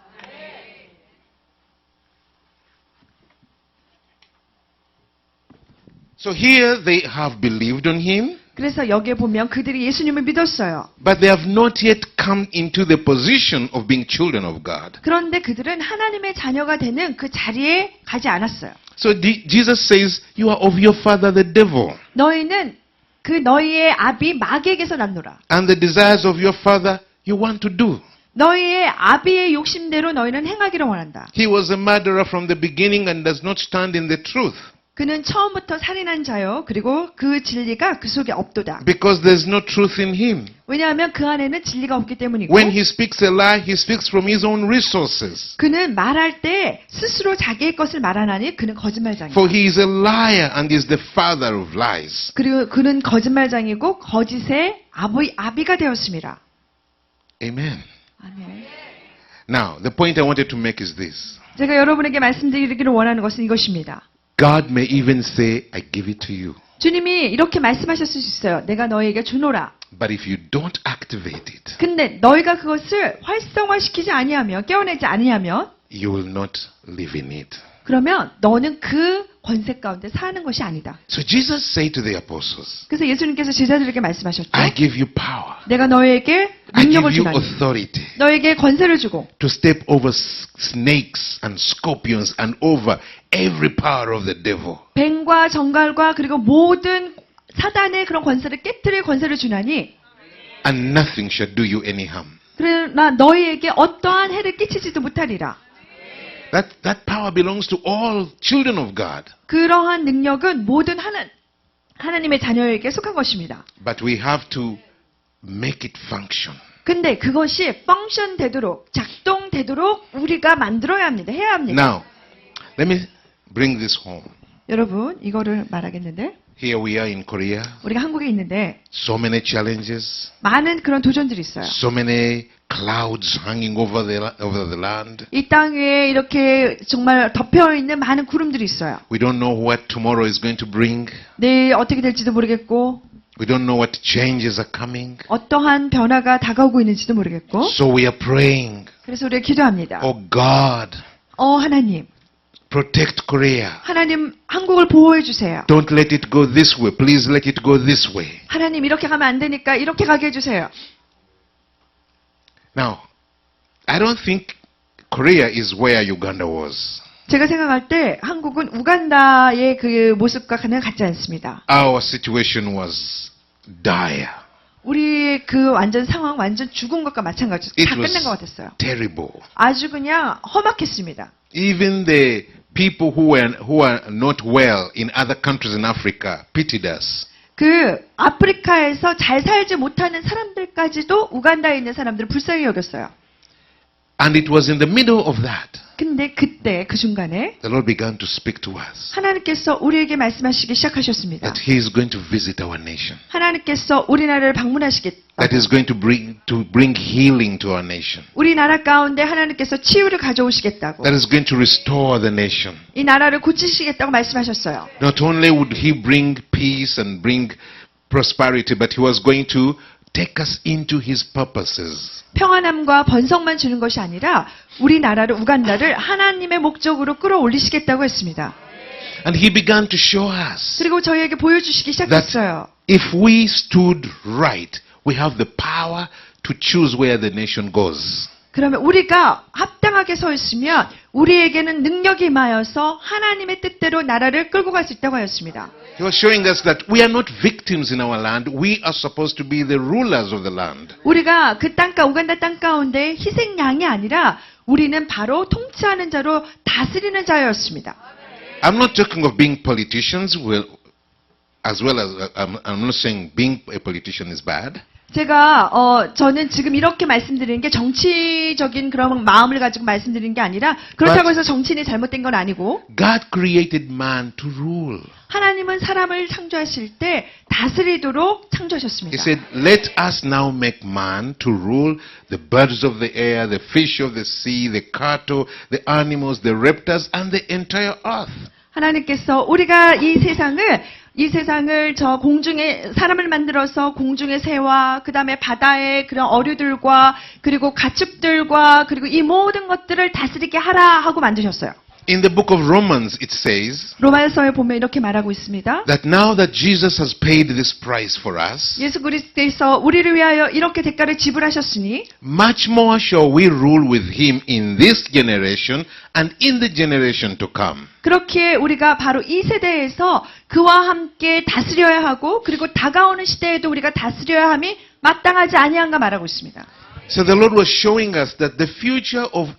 So here they have believed on him, 그래서 여기에 보면 그들이 예수님을 믿었어요. but they have not yet come into the position of being children of God. 그런데 그들은 하나님의 자녀가 되는 그 자리에 가지 않았어요. So Jesus says, you are of your father the devil, 너희는 그 너희의 아비 마귀에게서 났노라. and the desires of your father you want to do. 너희의 아비의 욕심대로 너희는 행하기를 원한다. He was a murderer from the beginning and does not stand in the truth, 그는 처음부터 살인한 자요. 그리고 그 진리가 그 속에 없도다. because there's no truth in him. 왜냐하면 그 안에는 진리가 없기 때문이고 When he speaks a lie, he speaks from his own resources. 그는 말할 때 스스로 자기의 것을 말하나니 그는 거짓말장이다. For he is a liar and is the father of lies. 그리고 그는 거짓말장이고 거짓의 아비가 되었습니다. Amen. 아멘. Now, the point I wanted to make is this. 제가 여러분에게 말씀드리기를 원하는 것은 이것입니다. God may even say, I give it to you. 주님이 이렇게 말씀하셨을 수 있어요. 내가 너에게 주노라. But if you don't activate it, 근데 너희가 그것을 활성화시키지 아니하면 깨어내지 아니하면 you will not live in it. 그러면 너는 그 권세 가운데 사는 것이 아니다. So Jesus said to the apostles, 그래서 예수님께서 제자들에게 말씀하셨죠. I give you power. 내가 너에게 I 능력을 give you 주나니 authority 너에게 권세를 주고 to step over snakes and scorpions and over every power of the devil. 뱀과 정갈과 그리고 모든 사단의 그런 권세를 깨뜨릴 권세를 주나니 And nothing shall do you any harm. 그러나 너희에게 어떠한 해를 끼치지도 못하리라. That power belongs to all children of God. 그러한 능력은 모든 하나님의 자녀에게 속한 것입니다. But we have to make it function. 근데 그것이 펑션 되도록 작동되도록 우리가 만들어야 합니다. 해야 합니다. Now, let me bring this home. 여러분 이거를 말하겠는데 Here we are in Korea. 우리가 한국에 있는데 So many challenges. 많은 그런 도전들이 있어요. So many clouds hanging over the land. 이 땅 위에 이렇게 정말 덮여 있는 많은 구름들이 있어요. We don't know what tomorrow is going to bring. 내일 어떻게 될지도 모르겠고 We don't know what changes are coming. 어떠한 변화가 다가오고 있는지도 모르겠고 So we are praying, 그래서 우리가 기도합니다. oh God, 하나님, protect Korea. 하나님 한국을 보호해 주세요. Don't let it go this way. Please let it go this way. 하나님 이렇게 가면 안 되니까 이렇게 가게 해주세요. Now, I don't think Korea is where Uganda was. 제가 생각할 때 한국은 우간다의 그 모습과 그냥 같지 않습니다. Our situation was dire. 우리의 그 완전 상황, 완전 죽은 것과 마찬가지로 It 다 끝난 것 was 같았어요. terrible. 아주 그냥 험악했습니다. Even the people who are not well in other countries in Africa pitied us. 그 아프리카에서 잘 살지 못하는 사람들까지도 우간다에 있는 사람들을 불쌍히 여겼어요. And it was in the middle of that 근데 그때 그 중간에 the Lord began to speak to us 하나님께서 우리에게 말씀하시기 시작하셨습니다. that He is going to visit our nation. 하나님께서 우리나라를 방문하시겠다. That is going to bring healing to our nation. 우리나라 가운데 하나님께서 치유를 가져오시겠다고. That is going to restore the nation. 이 나라를 고치시겠다고 말씀하셨어요. Not only would He bring peace and bring prosperity, but He was going to take us into His purposes. 평안함과 번성만 주는 것이 아니라 우리나라를 우간다를 하나님의 목적으로 끌어올리시겠다고 했습니다. And He began to show us 그리고 저희에게 보여주시기 시작했어요. if we stood right, we have the power to choose where the nation goes. 그러면 우리가 합당하게 서 있으면 우리에게는 능력이 임하여서 하나님의 뜻대로 나라를 끌고 갈 수 있다고 하였습니다. He was showing us that we are not victims in our land. We are supposed to be the rulers of the land. 우리가 그 우간다 땅 가운데 희생양이 아니라 우리는 바로 통치하는 자로 다스리는 자였습니다. I'm not talking of being politicians, as well as I'm not saying being a politician is bad. 제가 저는 지금 이렇게 말씀드리는 게 정치적인 그런 마음을 가지고 말씀드리는 게 아니라 그렇다고 해서 정치인이 잘못된 건 아니고 God created man to rule. 하나님은 사람을 창조하실 때 다스리도록 He 창조하셨습니다. said, let us now make man to rule the birds of the air, the fish of the sea, the cattle, the animals, the reptiles, and the entire earth. 하나님께서 우리가 이 세상을 저 공중에 사람을 만들어서 공중의 새와 그다음에 바다의 그런 어류들과 그리고 가축들과 그리고 이 모든 것들을 다스리게 하라 하고 만드셨어요. In the book of Romans, it says 로마서에 보면 이렇게 말하고 있습니다. that now that Jesus has paid this price for us, 예수 그리스도께서 우리를 위하여 이렇게 대가를 지불하셨으니 much more shall we rule with him in this generation and in the generation to come. 그렇게 우리가 바로 이 세대에서 그와 함께 다스려야 하고 그리고 다가오는 시대에도 우리가 다스려야 함이 마땅하지 아니한가 말하고 있습니다. So the Lord was showing us that the future of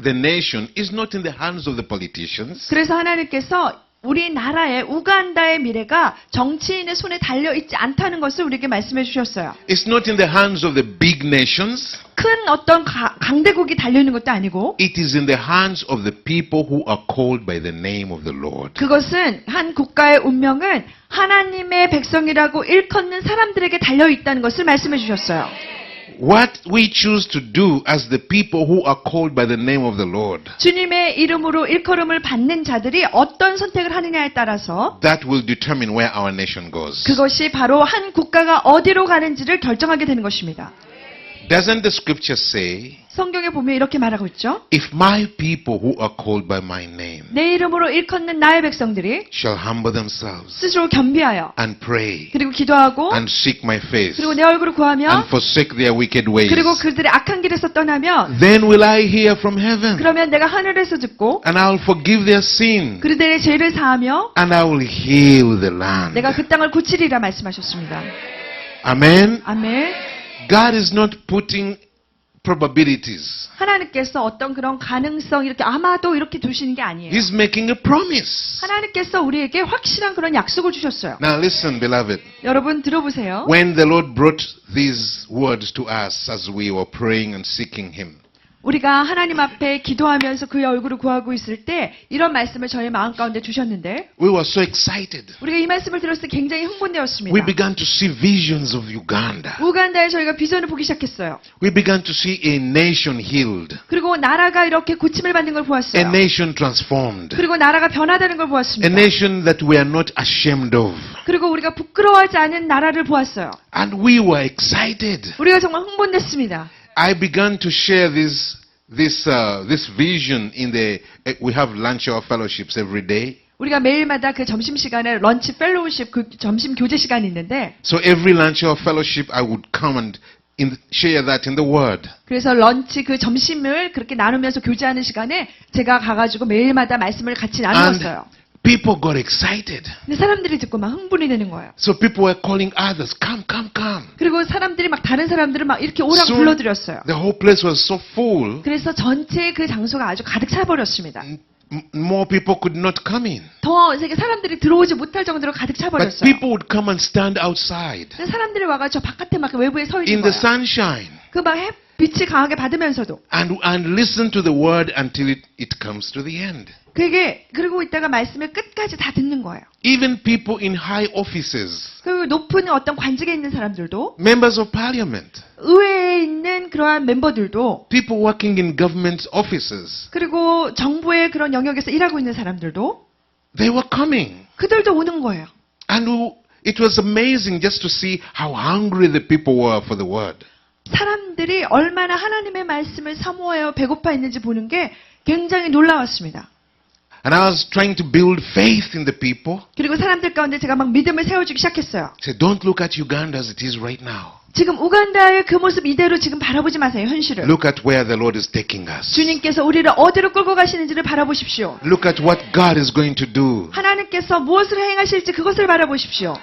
the nation is not in the hands of the politicians. 그래서 하나님께서 우리나라의 우간다의 미래가 정치인의 손에 달려있지 않다는 것을 우리에게 말씀해 주셨어요. It's not in the hands of the big nations. 큰 어떤 강대국이 달려있는 것도 아니고 It is in the hands of the people who are called by the name of the Lord. 그것은 한 국가의 운명은 하나님의 백성이라고 일컫는 사람들에게 달려있다는 것을 말씀해 주셨어요. What we choose to do as the people who are called by the name of the Lord, 주님의 이름으로 일컬음을 받는 자들이 어떤 선택을 하느냐에 따라서 that will determine where our nation goes. 그것이 바로 한 국가가 어디로 가는지를 결정하게 되는 것입니다. Doesn't the scripture say, 성경에 보면 이렇게 말하고 있죠. if my people who are called by my name 내 이름으로 일컫는 나의 백성들이 shall humble themselves 스스로 겸비하여 and pray 그리고 기도하고 and seek my face 그리고 내 얼굴을 구하며 and forsake their wicked ways, 그리고 그들의 악한 길에서 떠나면 then will I hear from heaven 그러면 내가 하늘에서 듣고 and I will forgive their sin 그들의 죄를 사하며 and I will heal the land. 내가 그 땅을 고치리라 말씀하셨습니다. Amen. 아멘. God is not putting probabilities. 하나님께서 어떤 그런 가능성 이렇게 아마도 이렇게 두시는 게 아니에요. He's making a promise. 하나님께서 우리에게 확실한 그런 약속을 주셨어요. Now listen, beloved. 여러분 들어보세요. When the Lord brought these words to us as we were praying and seeking Him, 우리가 하나님 앞에 기도하면서 그의 얼굴을 구하고 있을 때 이런 말씀을 저희 마음 가운데 주셨는데 We were so excited. 우리가 이 말씀을 들었을 때 굉장히 We 흥분되었습니다. began to see visions of Uganda. 우간다에 저희가 비전을 보기 시작했어요. We began to see a nation healed, 그리고 나라가 이렇게 고침을 받는 걸 a 보았어요. nation transformed, 그리고 나라가 변화되는 걸 a 보았습니다. nation that we are not ashamed of. 그리고 우리가 부끄러워하지 않은 나라를 보았어요. And we were excited. 우리가 정말 흥분됐습니다. I began to share this vision in we have lunch hour fellowships every day. 우리가 매일마다 그 점심시간에 런치 펠로우십 그 점심 교제 시간이 있는데 So every lunch hour fellowship I would come and share that in the Word. 그래서 런치 그 점심을 그렇게 나누면서 교제하는 시간에 제가 가가지고 매일마다 말씀을 같이 나누었어요. People got excited. 근데 사람들이 듣고 막 흥분이 되는 거예요. So people were calling others, come, come, come. 그리고 사람들이 막 다른 사람들을 막 이렇게 오라고 Soon, 불러들였어요. the whole place was so full, 그래서 전체 그 장소가 아주 가득 차버렸습니다. more people could not come in. 더 세계 사람들이 들어오지 못할 정도로 가득 But 차버렸어요. people would come and stand outside 근데 사람들이 와가지고 저 바깥에 막 외부에 서 있는 in the 거예요. sunshine 그 막 햇빛이 강하게 받으면서도 and listen to the Word until it comes to the end. 그게 그리고 있다가 말씀을 끝까지 다 듣는 거예요. Even people in high offices, 그 높은 어떤 관직에 있는 사람들도 members of parliament, 의회에 있는 그러한 멤버들도 people working in government offices, 그리고 정부의 그런 영역에서 일하고 있는 사람들도 they were coming. 그들도 오는 거예요. And it was amazing just to see how hungry the people were for the Word. 사람들이 얼마나 하나님의 말씀을 사모하여 배고파 있는지 보는 게 굉장히 놀라웠습니다. And I was trying to build faith in the people. 그리고 사람들 가운데 제가 막 믿음을 세워주기 시작했어요. Say, don't look at Uganda as it is right now. 지금 우간다의 그 모습 이대로 지금 바라보지 마세요, 현실을. Look at where the Lord is taking us. 주님께서 우리를 어디로 끌고 가시는지를 바라보십시오. Look at what God is going to do. 하나님께서 무엇을 행하실지 그것을 바라보십시오.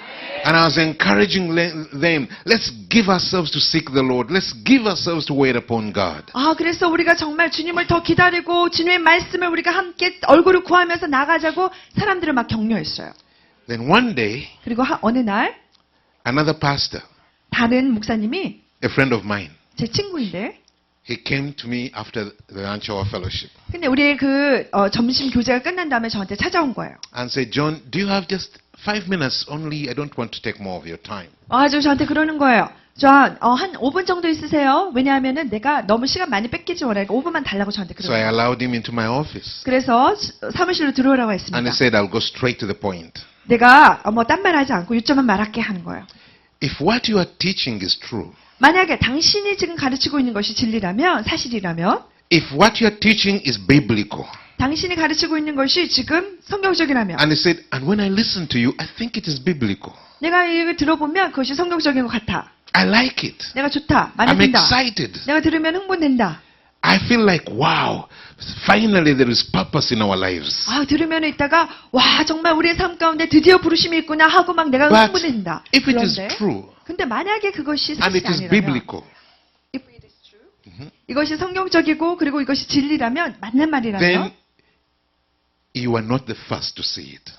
And I was encouraging them, let's give ourselves to seek the Lord. Let's give ourselves to wait upon God. 그래서 우리가 정말 주님을 더 기다리고 주님의 말씀을 우리가 함께 얼굴을 구하면서 나가자고 사람들을 막 격려했어요. Then one day, 그리고 어느 날 another pastor, 다른 목사님이 a friend of mine, 제 친구인데 he came to me after the lunch hour fellowship 근데 우리의 그 점심 교제가 끝난 다음에 저한테 찾아온 거예요. and said, John, do you have just 5 minutes only? I don't want to take more of your time. 아주 저한테 그러는 거예요. 한 5분 정도 있으세요? 왜냐하면은 내가 너무 시간 많이 뺏기지 원하니까 5분만 달라고 저한테 So I 그러는 거예요. allowed him into my office. 그래서 사무실로 들어오라고 And 했습니다. he said, I'll go straight to the point. 내가 딴 말 하지 않고 요점만 말할게 하는 거예요. If what you are teaching is true, 만약에 당신이 지금 가르치고 있는 것이 진리라면, 사실이라면, if what you are teaching is biblical, 당신이 가르치고 있는 것이 지금 성경적이라면, and he said, and when I listen to you, I think it is biblical. 내가 이걸 들어보면 그것이 성경적인 것 같아. I like it. 내가 좋다. 마음에 I'm 든다. excited. 내가 들으면 흥분된다. I feel like, wow, finally there is purpose in our lives. 들으면 있다가 와 정말 우리의 삶 가운데 드디어 부르심이 있구나 하고 막 내가 But 흥분된다. if it is 그런데 true, 근데 만약에 그것이 and it 사실이 is 아니라면 biblical, if it is true, 이것이 성경적이고 그리고 이것이 진리라면 맞는 말이라면 then you are not the first to see it.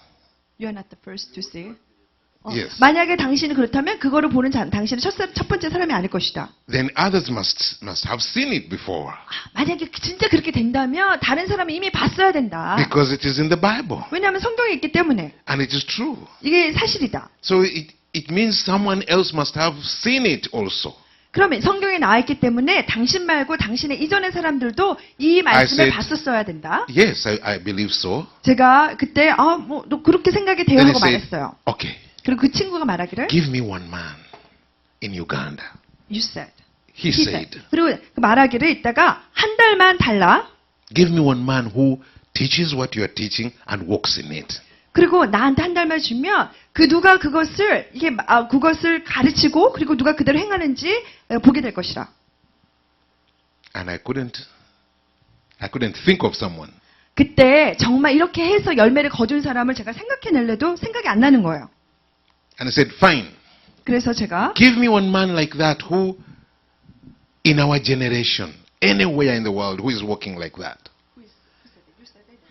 You are not the first to see. Yes. 만약에 당신이 그렇다면 그거를 보는 당신은 첫 번째 사람이 아닐 것이다. Then others must have seen it before. 만약에 진짜 그렇게 된다면 다른 사람이 이미 봤어야 된다. Because it is in the Bible. 왜냐하면 성경에 있기 때문에 And it is true. 이게 사실이다. So it means someone else must have seen it also. 그러면 성경에 나와 있기 때문에 당신 말고 당신의 이전의 사람들도 이 말씀을 said- 봤었어야 된다. Yes, I believe so. 제가 그때 너 그렇게 생각이 돼요 Then he 하고 said, 말했어요. okay, 그리고 그 친구가 말하기를 give me one man in Uganda. You said. He said, 그리고 그 말하기를 이따가 한 달만 달라. give me one man who teaches what you are teaching and walks in it. 그리고 나한테 한 달만 주면 그 누가 그것을 그것을 가르치고 그리고 누가 그대로 행하는지 보게 될 것이라. And I couldn't think of someone. 그때 정말 이렇게 해서 열매를 거둔 사람을 제가 생각해낼래도 생각이 안 나는 거예요. And I said, fine, 그래서 제가 give me one man like that who, in our generation, anywhere in the world, who is walking like that.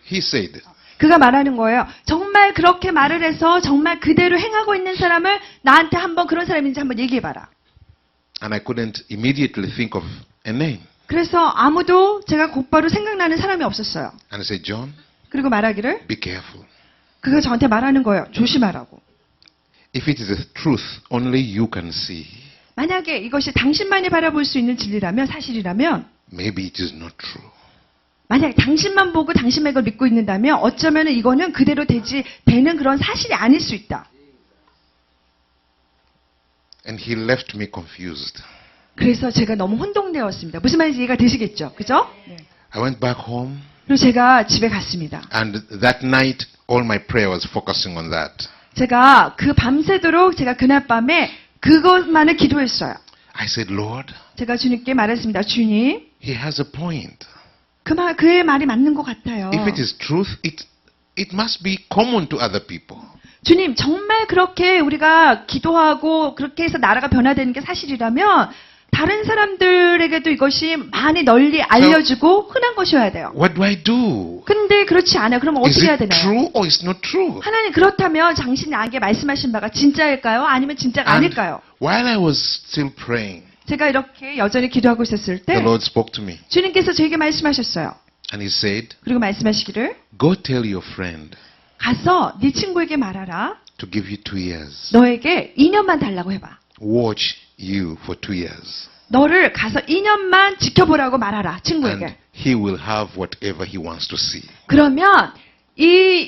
He said, 그가 말하는 거예요. 정말 그렇게 말을 해서 정말 그대로 행하고 있는 사람을 나한테 한번 그런 사람인지 한번 얘기해봐라. and I couldn't immediately think of a name. 그래서 아무도 제가 곧바로 생각나는 사람이 없었어요. And I said, John, 그리고 말하기를 be careful. 그가 저한테 말하는 거예요. 조심하라고. If it is the truth, only you can see. 만약에 이것이 당신만이 바라볼 수 있는 진리라면, 사실이라면, Maybe it is not true. 만약에 당신만 보고 당신만 이걸 믿고 있는다면 어쩌면 이거는 그대로 되는 그런 사실이 아닐 수 있다. And he left me confused. 그래서 제가 너무 혼동되었습니다. 무슨 말인지 이해가 되시겠죠? 그죠? I went back home, 그리고 제가 집에 갔습니다. and that night, all my prayer was focusing on that. 제가 그 밤새도록 제가 그날 밤에 그것만을 기도했어요. I said, Lord, 제가 주님께 말했습니다. 주님, he has a point. 그의 말이 맞는 것 같아요. If it is truth, it must be common to other people. 주님, 정말 그렇게 우리가 기도하고 그렇게 해서 나라가 변화되는 게 사실이라면 다른 사람들에게도 이것이 많이 널리 알려지고 흔한 것이어야 돼요. What do I do? 근데 그렇지 않아요. 그러면 Is 어떻게 해야 it 되나요? true or is not true? 하나님, 그렇다면 당신이 나에게 말씀하신 바가 진짜일까요? 아니면 진짜가 And 아닐까요? while I was still praying, 제가 이렇게 여전히 기도하고 있었을 때 the Lord spoke to me. 주님께서 저에게 말씀하셨어요. And he said, 그리고 말씀하시기를 go tell your friend 가서 네 친구에게 말하라. to give you 2 years. 너에게 2년만 달라고 해봐. Watch you for 2 years. 너를 가서 2년만 지켜보라고 말하라. 친구에게. And he will have whatever he wants to see. 그러면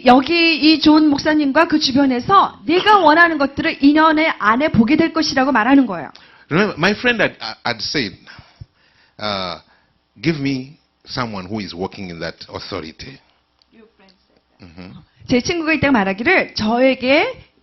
여기 이 존 목사님과 그 주변에서 네가 원하는 것들을 2년 안에 보게 될 것이라고 말하는 거예요. Remember, my friend had said, give me someone who is working in that authority. 제 친구가 이때 말하기를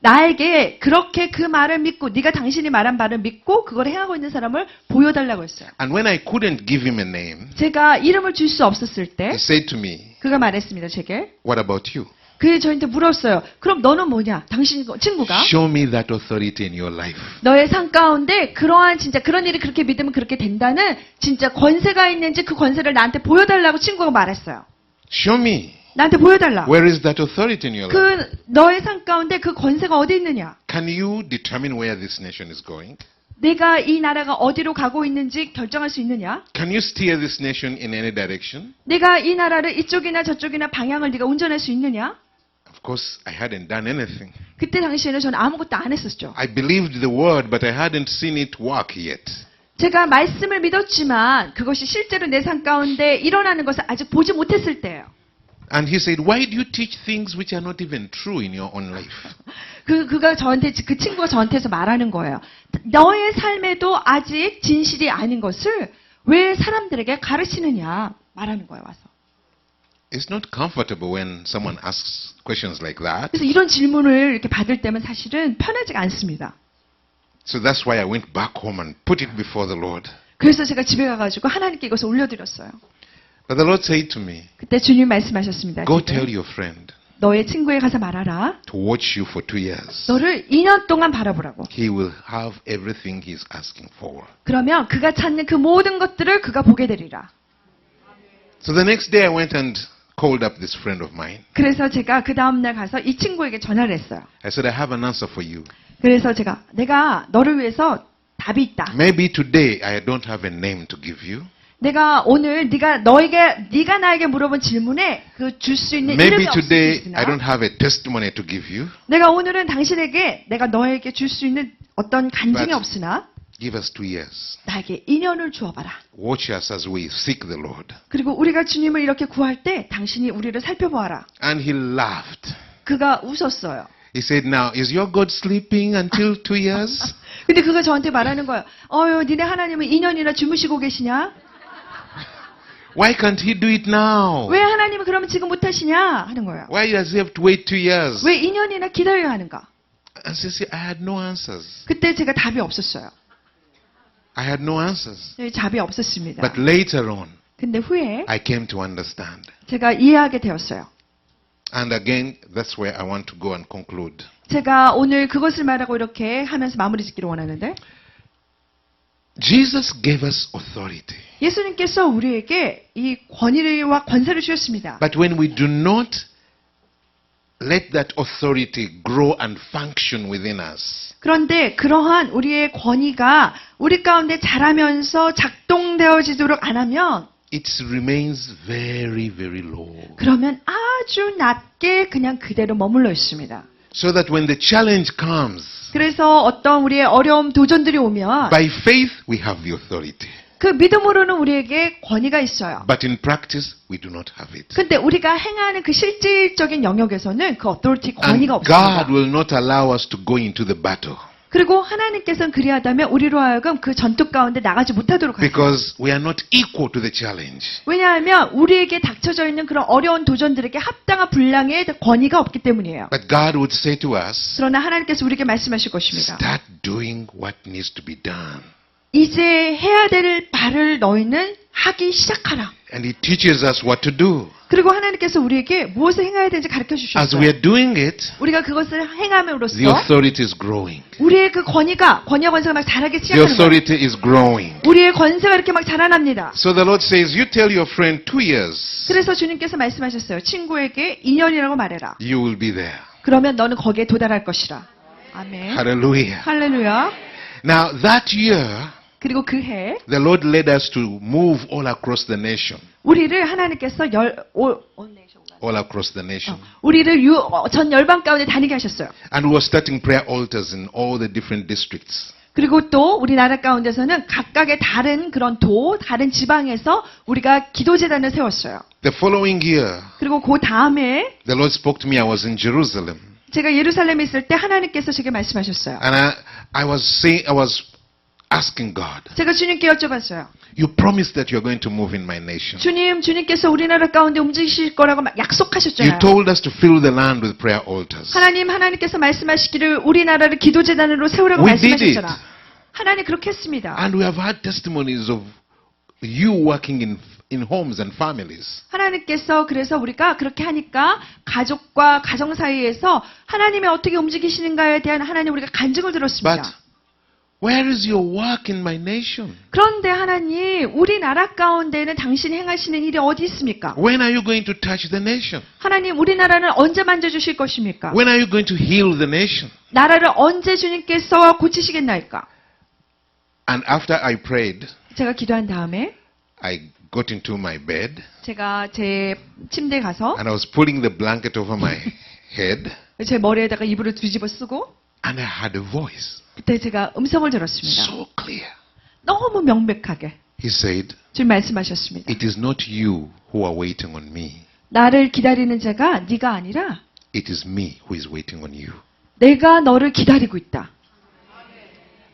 나에게 그렇게 그 말을 믿고 네가 당신이 말한 말을 믿고 그걸 행하고 있는 사람을 보여달라고 했어요. And when I couldn't give him a name, 제가 이름을 줄 수 없었을 때 he said to me, 그가 말했습니다. 제게. what about you? 그게 저한테 물었어요. 그럼 너는 뭐냐? 당신 친구가 Show me that authority in your life. 너의 삶 가운데 그러한 진짜 그런 일이 그렇게 믿으면 그렇게 된다는 진짜 권세가 있는지 그 권세를 나한테 보여달라고 친구가 말했어요. Show me. 나한테 보여달라. Where is that authority in your life? 너의 삶 가운데 그 권세가 어디 있느냐? Can you determine where this nation is going? 내가 이 나라가 어디로 가고 있는지 결정할 수 있느냐? Can you steer this nation in any direction? 내가 이 나라를 이쪽이나 저쪽이나 방향을 네가 운전할 수 있느냐? Of course, I hadn't done anything. 그때 당시에는 저는 아무것도 안 했었죠. I believed the word, but I hadn't seen it work yet. 제가 말씀을 믿었지만 그것이 실제로 내 삶 가운데 일어나는 것을 아직 보지 못했을 때예요. And he said, why do you teach things which are not even true in your own life? 그 친구가 저한테서 말하는 거예요. 너의 삶에도 아직 진실이 아닌 것을 왜 사람들에게 가르치느냐 말하는 거예요, 와서. It's not comfortable when someone asks questions like that. 그래서 이런 질문을 이렇게 받을 때면 사실은 편하지가 않습니다. So that's why I went back home and put it before the Lord. 그래서 제가 집에 가가지고 하나님께 이것을 올려드렸어요. But the Lord said to me, 그때 주님 말씀하셨습니다. go tell your friend 너의 친구에 가서 말하라. to watch you for 2 years. 너를 2년 동안 바라보라고. He will have everything he's asking for. 그러면 그가 찾는 그 모든 것들을 그가 보게 되리라. So the next day I went and called up this friend of mine. 그래서 제가 그 다음날 가서 이 친구에게 전화를 했어요. I said, I have an answer for you. 그래서 내가 너를 위해서 답이 있다. Maybe today I don't have a name to give you. 내가 오늘 네가 나에게 물어본 질문에 줄 수 있는 Maybe 이름이 없을 수 today 있으나 I don't have a testimony to give you. 내가 오늘은 내가 너에게 줄 수 있는 어떤 간증이 But- 없으나 Give us 2 years. 나에게 2년을 주어봐라. Watch us as we seek the Lord. 그리고 우리가 주님을 이렇게 구할 때 당신이 우리를 살펴보아라. And he laughed. 그가 웃었어요. He said, now, is your God sleeping until 2 years? 근데 그가 저한테 말하는 거예요. 니네 하나님은 2년이나 주무시고 계시냐? Why can't he do it now? 왜 하나님은 그러면 지금 못하시냐? 하는 거예요. Why does he have to wait 2 years? 왜 2년이나 기다려야 하는가? And she said, I had no answers. 그때 제가 답이 없었어요. I had no answers. 답이 없었습니다. But later on, 근데 후에 I came to understand. 제가 이해하게 되었어요. And again, that's where I want to go and conclude. 제가 오늘 그것을 말하고 이렇게 하면서 마무리 짓기를 원하는데 Jesus gave us authority. 예수님께서 우리에게 이 권위와 권세를 주셨습니다. But when we do not let that authority grow and function within us. 그런데 그러한 우리의 권위가 우리 가운데 자라면서 작동되어지도록 안 하면 It remains very, very low. 그러면 아주 낮게 그냥 그대로 머물러 있습니다. So that when the challenge comes, 그래서 어떤 우리의 어려움, 도전들이 오면 by faith we have the authority. 그 믿음으로는 우리에게 권위가 있어요. But in practice we do not have it. 근데 우리가 행하는 그 실질적인 영역에서는 그 어토리티 And 권위가 God 없습니다. will not allow us to go into the battle 그리고 하나님께서는 그리하다면 우리로 하여금 그 전투 가운데 나가지 못하도록 하세요. because we are not equal to the challenge. 왜냐하면 우리에게 닥쳐져 있는 그런 어려운 도전들에게 합당한 분량의 권위가 없기 때문이에요. But God would say to us, 그러나 하나님께서 우리에게 말씀하실 것입니다. start doing what needs to be done. 이제 해야 될 바를 너희는 하기 시작하라. And He teaches us what to do. 그리고 하나님께서 우리에게 무엇을 행해야 되는지 가르쳐 As we 주셨어요. are doing it, 우리가 그것을 행함으로써 the authority is growing. 우리의 그 권위가 권세가 막 자라기 The 시작하는 거예요. authority is growing. 우리의 권세가 이렇게 막 자라납니다. So the Lord says, you tell your friend 2 years, 그래서 주님께서 말씀하셨어요. 친구에게 2년이라고 말해라. you will be there. 그러면 너는 거기에 도달할 것이라. 아멘. Hallelujah. 할렐루야. Now that year, 그리고 그 해 the Lord led us to move all across the nation. 우리를 하나님께서 All across the nation. 우리를 전 열방 가운데 다니게 하셨어요. And we were starting prayer altars in all the different districts. 그리고 또 우리나라 가운데서는 각각의 다른 그런 다른 지방에서 우리가 기도재단을 세웠어요. The following year, 그리고 그 다음에 the Lord spoke to me. I was in Jerusalem. 제가 예루살렘에 있을 때 하나님께서 제게 말씀하셨어요. And I was asking God, 제가 주님께 여쭤봤어요. you promised that you're going to move in my nation. 주님께서 우리나라 가운데 움직이실 거라고 막 You 약속하셨잖아요. told us to fill the land with prayer altars. 하나님께서 말씀하시기를 우리나라를 기도재단으로 세우라고 We did 말씀하셨잖아. it. 하나님 그렇게 했습니다. And we have had testimonies of you working in homes and families. 하나님께서 그래서 우리가 그렇게 하니까 가족과 가정 사이에서 하나님이 어떻게 움직이시는가에 대한 하나님 우리가 간증을 들었습니다. But where is your work in my nation? 그런데 하나님 우리나라 가운데는 당신이 행하시는 일이 어디 있습니까? When are you going to touch the nation? 하나님 우리나라를 언제 만져주실 것입니까? When are you going to heal the nation? 나라를 언제 주님께서 고치시겠나이까? And after I prayed, 제가 기도한 다음에 I got into my bed 제가 제 침대에 가서 and I was pulling the blanket over my head 제 머리에다가 이불을 뒤집어 쓰고 and I had a voice. 그때 제가 음성을 들었습니다. So clear. 너무 명백하게 He said, 주님 말씀하셨습니다. it is not you who are waiting on me. 나를 기다리는 자가 네가 아니라 It is me who is waiting on you. 내가 너를 기다리고 있다.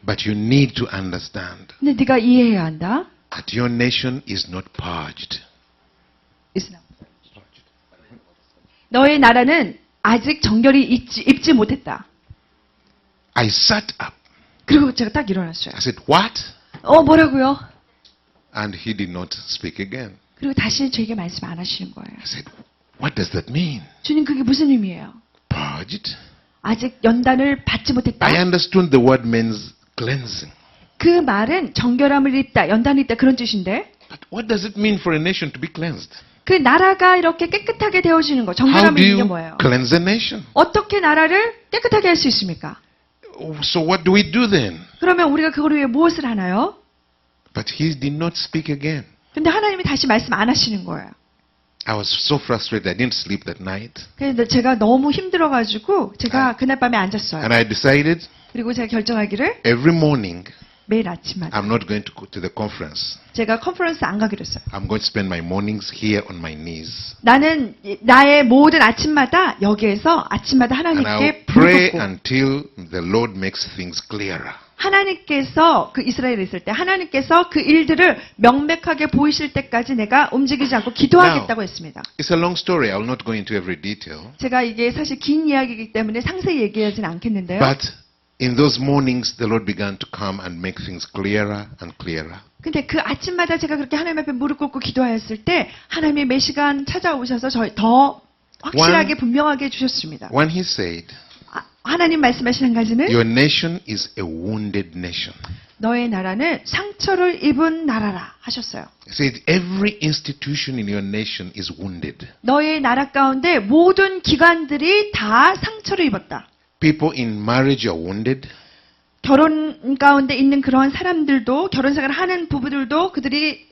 But you need to understand 근데 네가 이해해야 한다. that your nation is not purged. 너의 나라는 아직 정결이 입지 못했다. I sat up. 그리고 제가 딱 일어났어요. I said, what? 뭐라고요? And he did not speak again. 그리고 다시 저에게 말씀 안 하시는 거예요. I said, what does that mean? 주님 그게 무슨 의미예요? Purged? 아직 연단을 받지 못했다. I understood the word means cleansing. 그 말은 정결함을 입다, 연단을 입다 그런 뜻인데 But what does it mean for a nation to be cleansed? 그 나라가 이렇게 깨끗하게 되어지는 거, How do 정결함을 입는 게 you 뭐예요? cleanse a nation? 어떻게 나라를 깨끗하게 할 수 있습니까? So what do we do then? 그러면 우리가 그걸 위해 무엇을 하나요? But he did not speak again. 근데 하나님이 다시 말씀 안 하시는 거예요. I was so frustrated. I didn't sleep that night. 그래서 제가 너무 힘들어가지고 제가 그날 밤에 안 잤어요. And I decided 그리고 제가 결정하기를 every morning 매일 아침마다 I'm not going to go to the conference. 제가 컨퍼런스 안 가기로 했어요. I'm going to spend my mornings here on my knees. 나는 나의 모든 아침마다 여기에서 아침마다 And I'll 하나님께 pray 부르짖고 until the Lord makes things clearer. 하나님께서 그 이스라엘에 있을 때 하나님께서 그 일들을 명백하게 보이실 때까지 내가 움직이지 않고 기도하겠다고 했습니다. It's a long story. I will not go into every detail. 제가 이게 사실 긴 이야기이기 때문에 상세히 얘기하지는 않겠는데요. But in those mornings, the Lord began to come and make things clearer and clearer. 근데 그 아침마다 제가 그렇게 하나님 앞에 무릎 꿇고 기도하였을 때 하나님이 매 시간 찾아오셔서 저희 더 확실하게 분명하게 해주셨습니다. When he said, 하나님 말씀하신 한 가지는 your nation is a wounded nation. 너의 나라는 상처를 입은 나라라 하셨어요. He said, every institution in your nation is wounded. 너의 나라 가운데 모든 기관들이 다 상처를 입었다. People in marriage are wounded. 결혼 가운데 있는 그러한 사람들도, 결혼 생활을 하는 부부들도 그들이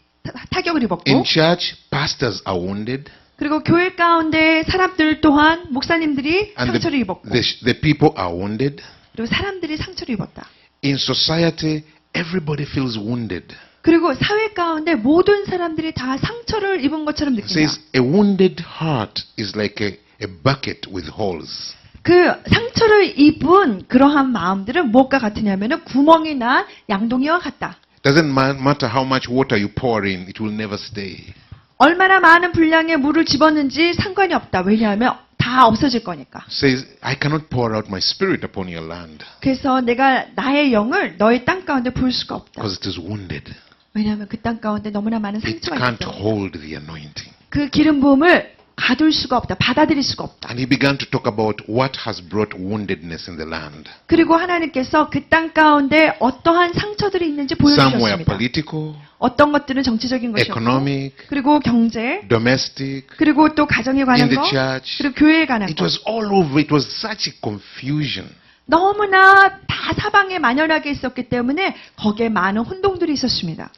타격을 입었고, In church, pastors are wounded. 그리고 교회 가운데 사람들 또한 목사님들이 And 상처를 입었고, the people are wounded. 그리고 사람들이 상처를 입었다. In society, everybody feels wounded. 그리고 사회 가운데 모든 사람들이 다 상처를 입은 것처럼 It 느낀다. says, a wounded heart is like a bucket with holes. 그 상처를 입은 그러한 마음들은 무엇과 같으냐면은 구멍이 난 양동이와 같다. Doesn't matter how much water you pour in, it will never stay. 얼마나 많은 분량의 물을 집었는지 상관이 없다. 왜냐하면 다 없어질 거니까. Says, I cannot pour out my spirit upon your land 그래서 내가 나의 영을 너의 땅 가운데 부을 수가 없다. because it is wounded. 왜냐하면 그 땅 가운데 너무나 많은 It 상처가 can't 있기 때문에. hold the anointing. 그 기름 부음을 가둘 수가 없다. 받아들일 수가 없다. And he began to talk about what has brought woundedness in the land. 그리고 하나님께서 그 땅 가운데 어떠한 상처들이 있는지 Some were 보여주셨습니다. political, 어떤 것들은 정치적인 것이었고, economic, 그리고 경제, domestic, 그리고 또 가정에 in 관한 the 거, church. 그리고 교회에 관한 It 거. was all over. It was such a confusion. 너무나 다 사방에 만연하게 있었기 때문에 거기에 많은 혼동들이 있었습니다.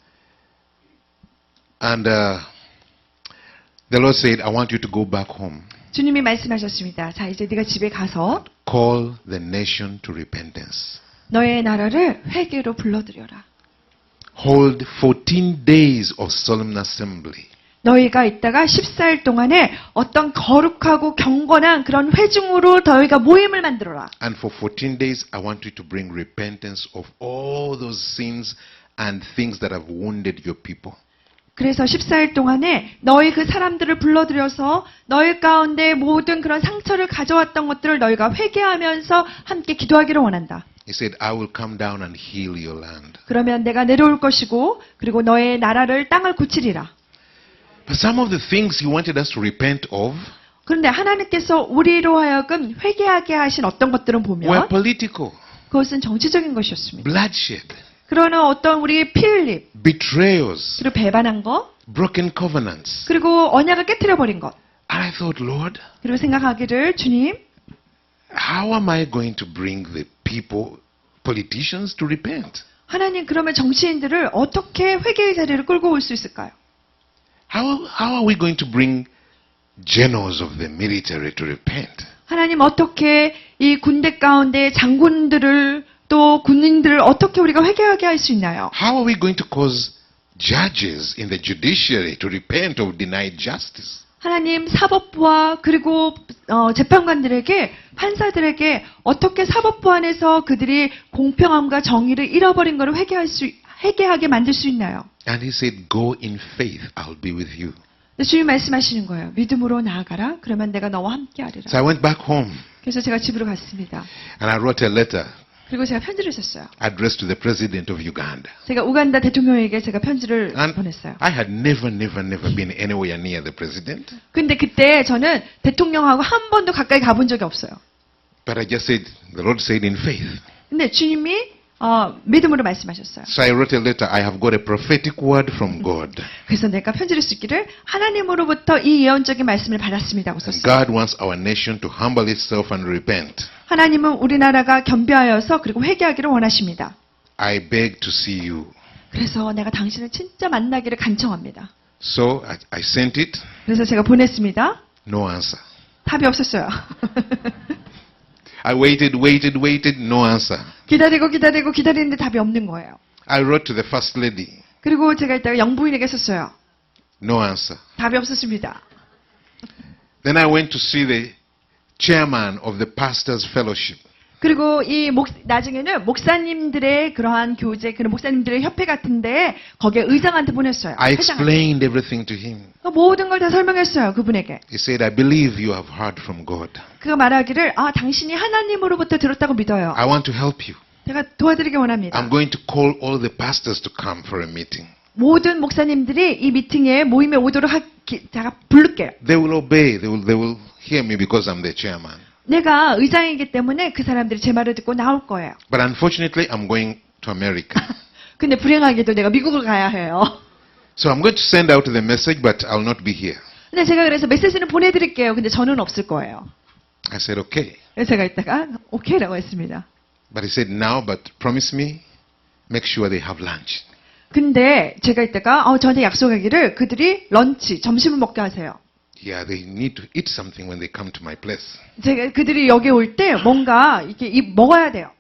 And the Lord said, I want you to go back home. 주님이 말씀하셨습니다. 자, 이제 네가 집에 가서 Call the nation to repentance. 너의 나라를 회개로 불러들여라. Hold 14 days of solemn assembly. 너희가 있다가 14일 동안에 어떤 거룩하고 경건한 그런 회중으로 너희가 모임을 만들어라. And for 14 days, I want you to bring repentance of all those sins and things that have wounded your people. 그래서 14일 동안에 너희 그 사람들을 불러들여서 너희 가운데 모든 그런 상처를 가져왔던 것들을 너희가 회개하면서 함께 기도하기를 원한다. He said, I will come down and heal your land. 그러면 내가 내려올 것이고 그리고 너의 나라를 땅을 고치리라. But some of the things he wanted us to repent of 그런데 하나님께서 우리로 하여금 회개하게 하신 어떤 것들은 were 보면 political, 그것은 정치적인 것이었습니다. bloodshed, 그러나 어떤 우리의 피 흘림, betrayals, 그리고 배반한 것, broken covenants. 그리고 언약을 깨트려버린 것. And I thought, Lord, 그리고 생각하기를 주님, how am I going to bring the people, politicians, to repent? 하나님 그러면 정치인들을 어떻게 회개의 자리를 끌고 올 수 있을까요? How are we going to bring generals of the military to repent? 하나님 어떻게 이 군대 가운데 장군들을 또 군인들을 어떻게 우리가 회개하게 할 수 있나요? How are we going to cause judges in the judiciary to repent of denied justice? 하나님 사법부와 그리고 재판관들에게 판사들에게 어떻게 사법부 안에서 그들이 공평함과 정의를 잃어버린 것을 회개하게 만들 수 있나요? And he said, go in faith, I'll be with you. 주님 말씀하시는 거예요. 믿음으로 나아가라. 그러면 내가 너와 함께하리라. So I went back home 그래서 제가 집으로 갔습니다. and I wrote a letter 그리고 제가 편지를 썼어요. addressed to the president of Uganda. 제가 우간다 대통령에게 제가 편지를 And 보냈어요. I had never been anywhere near the president. 근데 그때 저는 대통령하고 한 번도 가까이 가본 적이 없어요. But I just said, the Lord said in faith. 근데 주님이 믿음으로 말씀하셨어요. So I wrote a letter. I have got a prophetic word from God. 그래서 내가 편지를 쓰기를 하나님으로부터 이 예언적인 말씀을 받았습니다고 And 썼어요. God wants our nation to humble itself and repent. 하나님은 우리나라가 겸비하여서 그리고 회개하기를 원하십니다. I beg to see you. 그래서 내가 당신을 진짜 만나기를 간청합니다. So I sent it. 그래서 제가 보냈습니다. No answer. 답이 없었어요. I waited, no answer. 기다리는데 답이 없는 거예요. I wrote to the first lady. 그리고 제가 이따가 영부인에게 썼어요. No answer. 답이 없었습니다. Then I went to see the chairman of the pastors fellowship. 그리고 나중에는 목사님들의 그러한 교제, 그런 목사님들의 협회 같은데 거기에 의장한테 보냈어요. I 회장한테. explained everything to him. 모든 걸 다 설명했어요. 그분에게. He said, I believe you have heard from God. 그가 말하기를 당신이 하나님으로부터 들었다고 믿어요. I want to help you. 제가 도와드리기 원합니다. I'm going to call all the pastors to come for a meeting. 모든 목사님들이 이 모임에 오도록 제가 부를게요. They will obey. They will hear me because I'm the chairman. 내가 의장이기 때문에 그 사람들이 제 말을 듣고 나올 거예요. But unfortunately, I'm going to America. 근데 불행하게도 내가 미국을 가야 해요. So I'm going to send out the message, but I'll not be here. 근데 제가 그래서 메시지는 보내드릴게요. 근데 저는 없을 거예요. I said, okay. 그래서 제가 이따가 오케이라고 했습니다. But he said, now, but promise me, make sure they have lunch. 근데 제가 이따가 저한테 약속하기를 그들이 런치, 점심을 먹게 하세요. Yeah, they need to eat something when they come to my place. 제가 그들이 여기 올 때 뭔가 이렇게 먹어야 돼요.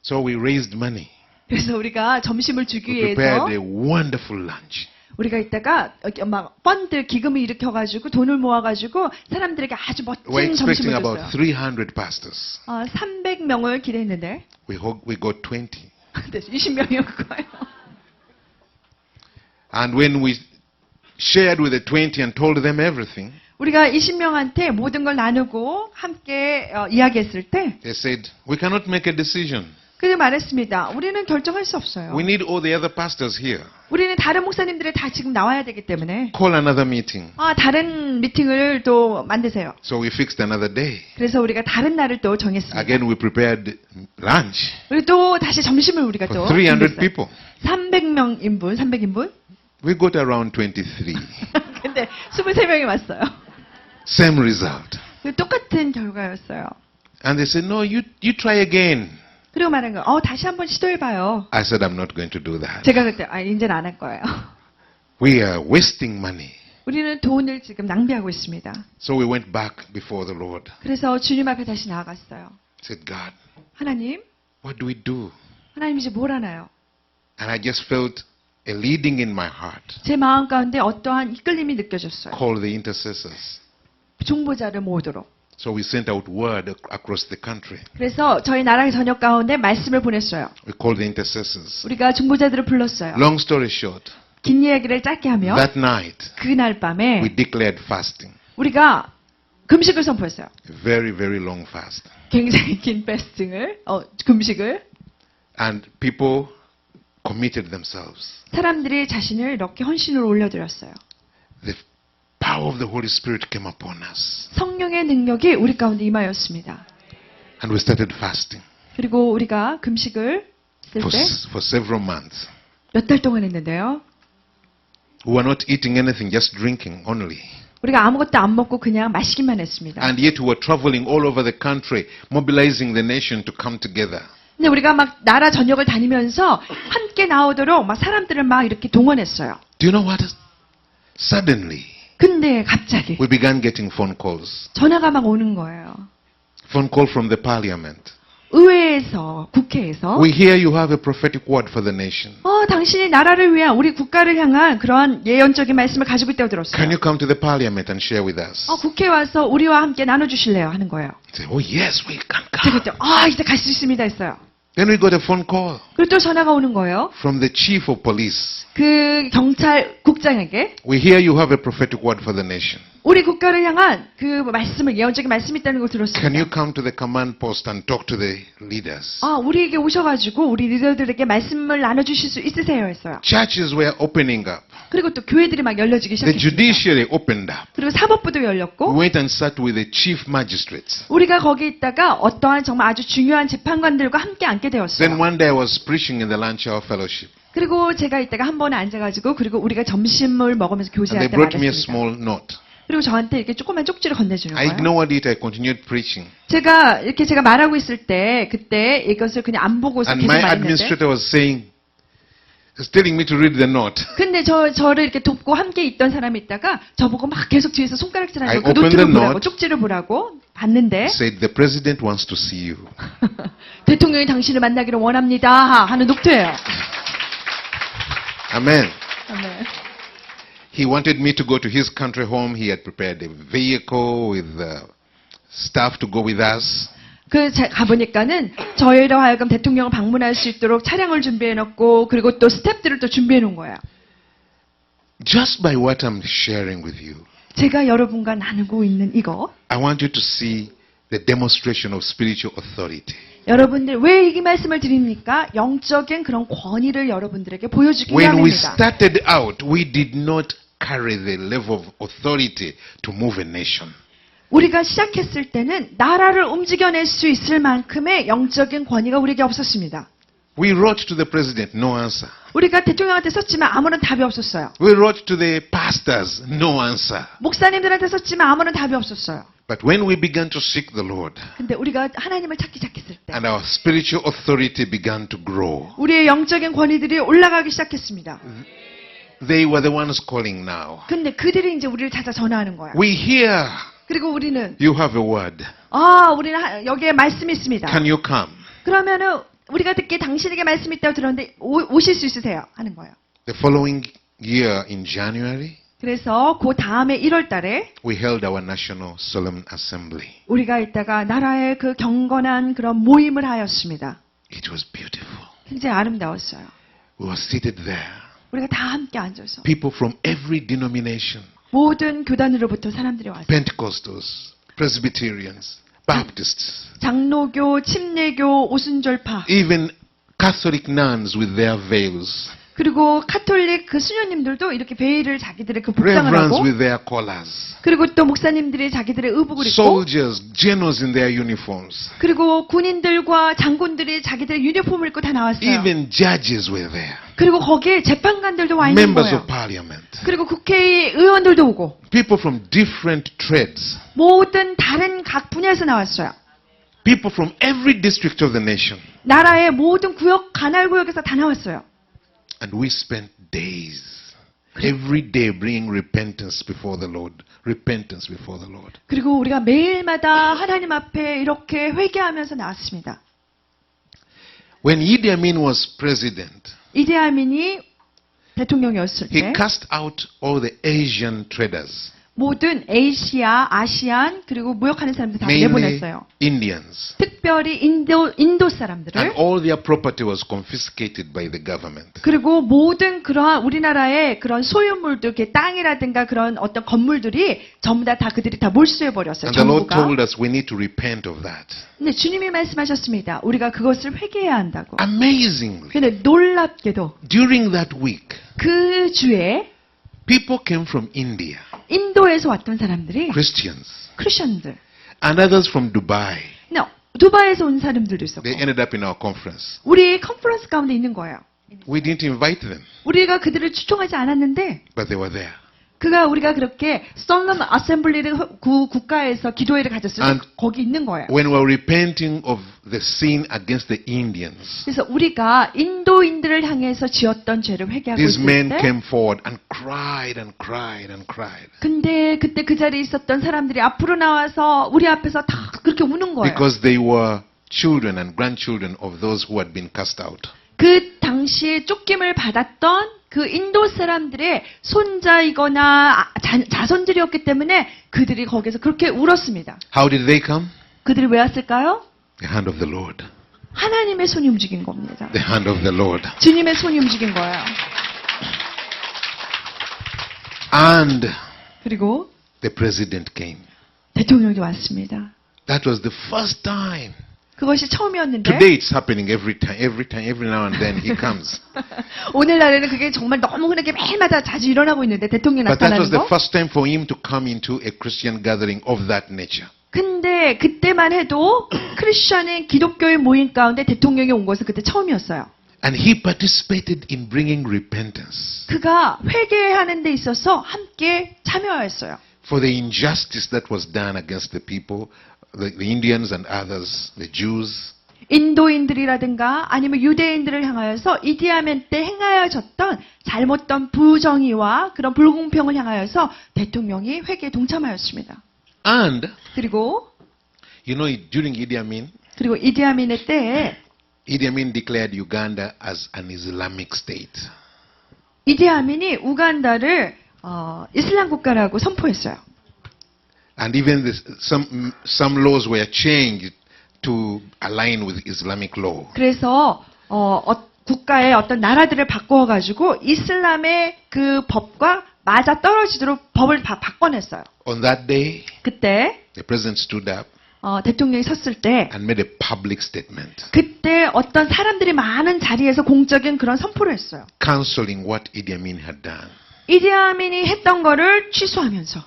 So we raised money. 그래서 우리가 점심을 주기 We 위해서 prepared a wonderful lunch. 우리가 이따가 막 펀드 기금을 일으켜가지고 돈을 모아가지고 사람들에게 아주 We're 멋진 expecting 점심을 about 줬어요. 300 pastors. 300명을 기대했는데 We got 20. 20명이 올 거예요. And when we shared with the 20 and told them everything, 우리가 20명한테 모든 걸 나누고 함께 이야기했을 때 they said, we cannot make a decision. 그들 말했습니다. 우리는 결정할 수 없어요. We need all the other pastors here. 우리는 다른 목사님들이 다 지금 나와야 되기 때문에 Call another meeting. 다른 미팅을 또 만드세요. So we fixed another day. 그래서 우리가 다른 날을 또 정했습니다. Again, we prepared lunch 그리고 또 다시 점심을 우리가 또 for 300 준비했어요. people. 300명 인분, 300인분? We got around 23. 근데 23명이 왔어요. Same result. 똑같은 결과였어요. And they said, no, you try again. 그리고 말한 거예요. 다시 한번 시도해봐요. I said, I'm not going to do that. 제가 그때 이제는 안 할 거예요. We are wasting money. 우리는 돈을 지금 낭비하고 있습니다. So we went back before the Lord. 그래서 주님 앞에 다시 나아갔어요. Said, God, 하나님, what do we do? 하나님 이제 뭘 하나요? And I just felt a leading in my heart. 제 마음 가운데 어떠한 이끌림이 느껴졌어요. Call the intercessors. 중보자를 모으도록. So we sent out word across the country. 그래서 저희 나라의 전역 가운데 말씀을 보냈어요. We called the intercessors. 우리가 중보자들을 불렀어요. Long story short, 긴 이야기를 짧게 하면 that night 그날 밤에 we declared fasting. 우리가 금식을 선포했어요. A very, very long fast. 굉장히 긴 패스팅을, 금식을. And people committed themselves. 사람들이 자신을 이렇게 헌신을 올려드렸어요. The power of the Holy Spirit came upon us. 성령의 능력이 우리 가운데 임하였습니다. And we started fasting 그리고 우리가 금식을 쓸 for, 때 for several months. 몇 달 동안 했는데요. We were not eating anything, just drinking only. 우리가 아무것도 안 먹고 그냥 마시기만 했습니다. And yet we were traveling all over the country, mobilizing the nation to come together. 근데 우리가 막 나라 전역을 다니면서 함께 나오도록 막 사람들을 막 이렇게 동원했어요. Do you know what? Suddenly, 근데 갑자기 we began getting phone calls. 전화가 막 오는 거예요. Phone call from the parliament. 의회에서, 국회에서 We hear you have a prophetic word for the nation. 당신이 나라를 위한 우리 국가를 향한 그러한 예언적인 말씀을 가지고 있다고 들었어요. Can you come to the parliament and share with us? 국회에 와서 우리와 함께 나눠주실래요? 하는 거예요. Say, oh yes, we can 제가 come. 그때 이제 갈 수 있습니다 했어요. Then we got a phone call 그리고 또 전화가 오는 거예요. from the chief of police. 그 경찰국장에게 We hear you have a prophetic word for the nation. 우리 국가를 향한 그 말씀을 예언적인 말씀이 있다는 걸 Can 들었습니다. you come to the command post and talk to the leaders? 우리에게 오셔가지고 우리 리더들에게 말씀을 나눠주실 수 있으세요 했어요. Churches were opening up. 그리고 또 교회들이 막 열려지기 The 시작했습니다. judiciary opened up. 그리고 사법부도 We 열렸고 went and sat with the chief magistrates. 우리가 거기 있다가 어떠한 정말 아주 중요한 재판관들과 함께 앉게 Then 되었어요. one day I was preaching in the lunch hour fellowship. 그리고 제가 이따가 한 번에 앉아가지고 그리고 우리가 점심을 먹으면서 And 교제할 they 때 brought me a 말했습니다. small note. 그리고 저한테 이렇게 조그만 쪽지를 건네주는 I 거예요. ignored it. I continued preaching. 제가 이렇게 제가 말하고 있을 때 그때 이것을 그냥 안 보고서 And 계속 my 말했는데 administrator was saying, was telling me to read the note. 근데 저를 이렇게 돕고 함께 있던 사람이 있다가 저보고 막 계속 뒤에서 손가락질하는 I 거예요. 그 opened 노트를 the 보라고 note. 쪽지를 보라고 봤는데 Said the president wants to see you. 대통령이 당신을 만나기를 원합니다 하는 노트예요. Amen. 네. He wanted me to go to his country home. He had prepared a vehicle with staff to go with us. 가보니까는 저희로 하여금 대통령을 방문할 수 있도록 차량을 준비해놓고 그리고 또 스태프들을 또 준비해놓은 거예요. Just by what I'm sharing with you, 제가 여러분과 나누고 있는 이거 I want you to see the demonstration of spiritual authority. 여러분들 왜 이 말씀을 드립니까? 영적인 그런 권위를 여러분들에게 보여주기 When we 위함입니다. started out, we did not carry the level of authority to move a nation. 우리가 시작했을 때는 나라를 움직여낼 수 있을 만큼의 영적인 권위가 우리에게 없었습니다. We wrote to the president, no answer. 우리가 대통령한테 썼지만 아무런 답이 없었어요. We wrote to the pastors, no answer. 목사님들한테 썼지만 아무런 답이 없었어요. But when we began to seek the Lord 근데 우리가 하나님을 찾기 시작했을 때 and our spiritual authority began to grow, 우리의 영적인 권위들이 올라가기 시작했습니다. they were the ones calling now. 근데 그들이 이제 우리를 찾아 전화하는 거야. We hear 그리고 우리는 you have a word. 우리는 여기에 말씀이 있습니다. Can you come? 그러면은 우리가 듣기에 당신에게 말씀이 있다고 들었는데 오실 수 있으세요? 하는 거예요. The following year in January, 그래서 그 다음에 1월 달에 we held our national solemn assembly. 우리가 이따가 나라의 그 경건한 그런 모임을 하였습니다. It was beautiful. 굉장히 아름다웠어요. We were seated there. 우리가 다 함께 앉아서 People from every denomination, 모든 교단으로부터 사람들이 왔어요. Pentecostals, Presbyterians, Baptists, 장로교, 침례교, 오순절파, even Catholic nuns with their veils, 그리고 카톨릭 그 수녀님들도 이렇게 베일을 자기들의 그 복장을 reverends 하고, with their collars, 그리고 또 목사님들이 자기들의 의복을 입고, soldiers, generals in their uniforms, 그리고 군인들과 장군들이 자기들의 유니폼을 입고 다 나왔어요. even judges were there, 그리고 거기에 재판관들도 와 있는 members 거예요. of parliament, 그리고 국회의원들도 오고 people from different trades, 모든 다른 각 분야에서 나왔어요. people from every district of the nation. 나라의 모든 구역, 관할 구역에서 다 나왔어요. And we spent days, every day bringing repentance before the Lord, repentance before the Lord. 그리고 우리가 매일마다 하나님 앞에 이렇게 회개하면서 나왔습니다. When Idi Amin was president, 이디아민이 대통령이었을 he 때 cast out all the Asian traders, 모든 아시안 그리고 무역하는 사람들 다 mainly 내보냈어요. Indians. 특별히 인도 사람들을 And all their property was confiscated by the government. 그리고 모든 그러한 우리나라의 그런 소유물들, 이렇게 땅이라든가 그런 어떤 건물들이 전부 다 그들이 다 몰수해 버렸어요. And the Lord 정부가. told us we need to repent of that. 근데 주님이 말씀하셨습니다. 우리가 그것을 회개해야 한다고. Amazingly, 근데 놀랍게도 during that week, 그 주에 people came from India, 인도에서 왔던 사람들이 Christians, 크리스천들, and others from Dubai. 근데 두바이에서 온 사람들도 있었고 They ended up in our conference. 우리 컨퍼런스 가운데 있는 거예요. We didn't invite them, 우리가 그들을 초청하지 않았는데 but they were there. 우리가 그렇게 썰런 어셈블리를 국가에서 기도회를 가졌을 때 And 거기 있는 거예요. when we were repenting of the sin against the Indians, 그래서 우리가 인도인들을 향해서 지었던 죄를 회개하고 these 있을 men 때 came forward and cried and cried and cried. 근데 그때 그 자리에 있었던 사람들이 앞으로 나와서 우리 앞에서 다 그렇게 우는 거예요. Because they were children and grandchildren of those who had been cast out. 그 당시에 쫓김을 받았던 그 인도 사람들의 손자이거나 자손들이었기 때문에 그들이 거기서 그렇게 울었습니다. How did they come? 그들이 왜 왔을까요? The hand of the Lord. 하나님의 손이 움직인 겁니다. The hand of the Lord. 주님의 손이 움직인 거예요. And 그리고 the president came. 대통령이 왔습니다. That was the first time. 그것이 처음이었는데 Today it's happening every now and then he comes. 오늘날에는 그게 정말 너무 그렇게 매일마다 자주 일어나고 있는데 대통령이 But that was 나타나는 the 거. first time for him to come into a Christian gathering of that nature. 근데 그때만 해도 크리스천의 기독교의 모임 가운데 대통령이 온 것은 그때 처음이었어요. And he participated in bringing repentance 그가 회개하는 데 있어서 함께 참여하였어요. for the injustice that was done against the people, the Indians and others, the Jews. 인도인들이라든가 아니면 유대인들을 향하여서 이디아멘 때 행하여졌던 잘못된 부정의와 그런 불공평을 향하여서 대통령이 회개에 동참하였습니다. And, 그리고 during Idi Amin, 그리고 이디아멘의 때에 Idi Amin declared Uganda as an Islamic state. 이디아멘이 우간다를 이슬람 국가라고 선포했어요. And even some laws were changed to align with Islamic law. 그래서 국가의 어떤 나라들을 바꿔가지고 이슬람의 그 법과 맞아 떨어지도록 법을 바꿔냈어요. On that day, 그때 the president stood up 대통령이 섰을 때 and made a public statement, 그때 어떤 사람들이 많은 자리에서 공적인 그런 선포를 했어요. canceling what Idi Amin had done 이디아민이 했던 거를 취소하면서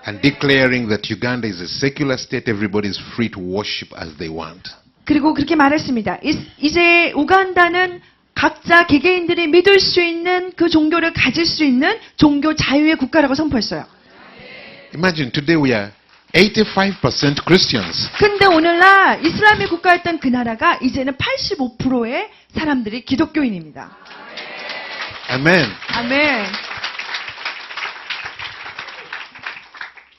and declaring that Uganda is a secular state, everybody is free to worship as they want. 그리고 그렇게 말했습니다. 이제 우간다는 각자 개개인들이 믿을 수 있는 그 종교를 가질 수 있는 종교 자유의 국가라고 선포했어요. Imagine today we are 85% Christians. 근데 오늘날 이슬람의 국가였던 그 나라가 이제는 85%의 사람들이 기독교인입니다. Amen. 아멘.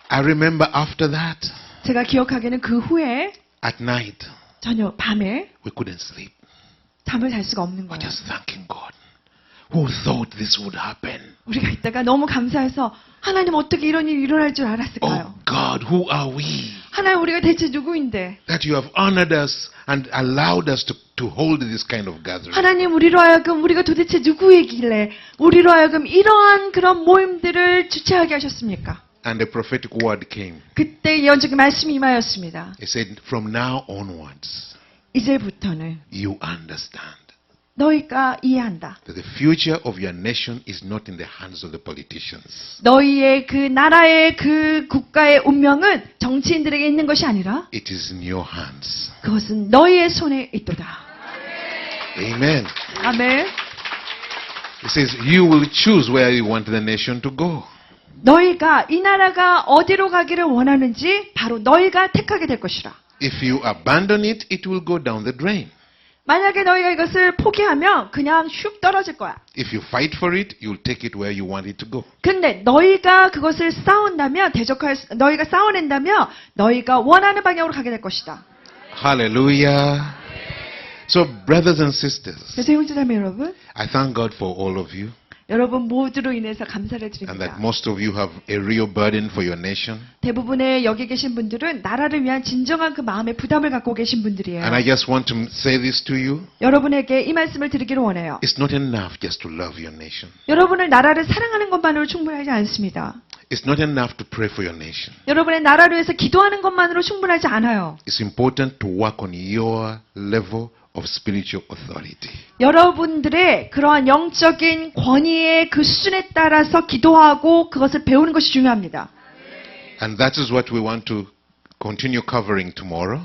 I remember after that, 제가 기억하기에는 그 후에 at night, 저녁 밤에 we couldn't sleep. 잠을 잘 수가 없는 We're 거예요. just thanking God. Who thought this would happen? 우리가 이따가 너무 감사해서 하나님 어떻게 이런 일이 일어날 줄 Oh 알았을까요? God, who are we? 하나님 우리가 대체 누구인데? That you have honored us and allowed us to hold this kind of gathering. 하나님 우리로 하여금 우리가 도대체 누구이길래 우리로 하여금 이러한 그런 모임들을 주최하게 하셨습니까? And the prophetic word came. 그때 예언적인 말씀이 임하였습니다. It said, from now onwards, 이제부터는 you understand 너희가 이해한다. that the future of your nation is not in the hands of the politicians. 너희의 그 나라의 그 국가의 운명은 정치인들에게 있는 것이 아니라 It is in your hands. 그것은 너희의 손에 있도다. Amen. 아멘. It says, you will choose where you want the nation to go. 너희가 이 나라가 어디로 가기를 원하는지 바로 너희가 택하게 될 것이라. If you abandon it, it will go down the drain. 만약에 너희가 이것을 포기하면 그냥 슉 떨어질 거야. If you fight for it, you'll take it where you want it to go. 근데 너희가 그것을 싸운다면 너희가 싸워낸다면 너희가 원하는 방향으로 가게 될 것이다. Hallelujah. So, brothers and sisters, 그래서 형제자매 여러분, I thank God for all of you, 여러분 모두로 인해서 감사를 and 드립니다. that most of you have a real burden for your nation. 대부분의 여기 계신 분들은 나라를 위한 진정한 그 마음의 부담을 갖고 계신 분들이에요. And I just want to say this to you. 여러분에게 이 말씀을 드리기를 원해요. It's not enough just to love your nation. 여러분을 나라를 사랑하는 것만으로 충분하지 않습니다. It's not enough to pray for your nation. 여러분의 나라를 위해서 기도하는 것만으로 충분하지 않아요. It's important to work on your level of spiritual authority. 여러분들의 그러한 영적인 권위의 그 수준에 따라서 기도하고 그것을 배우는 것이 중요합니다. And that is what we want to continue covering tomorrow,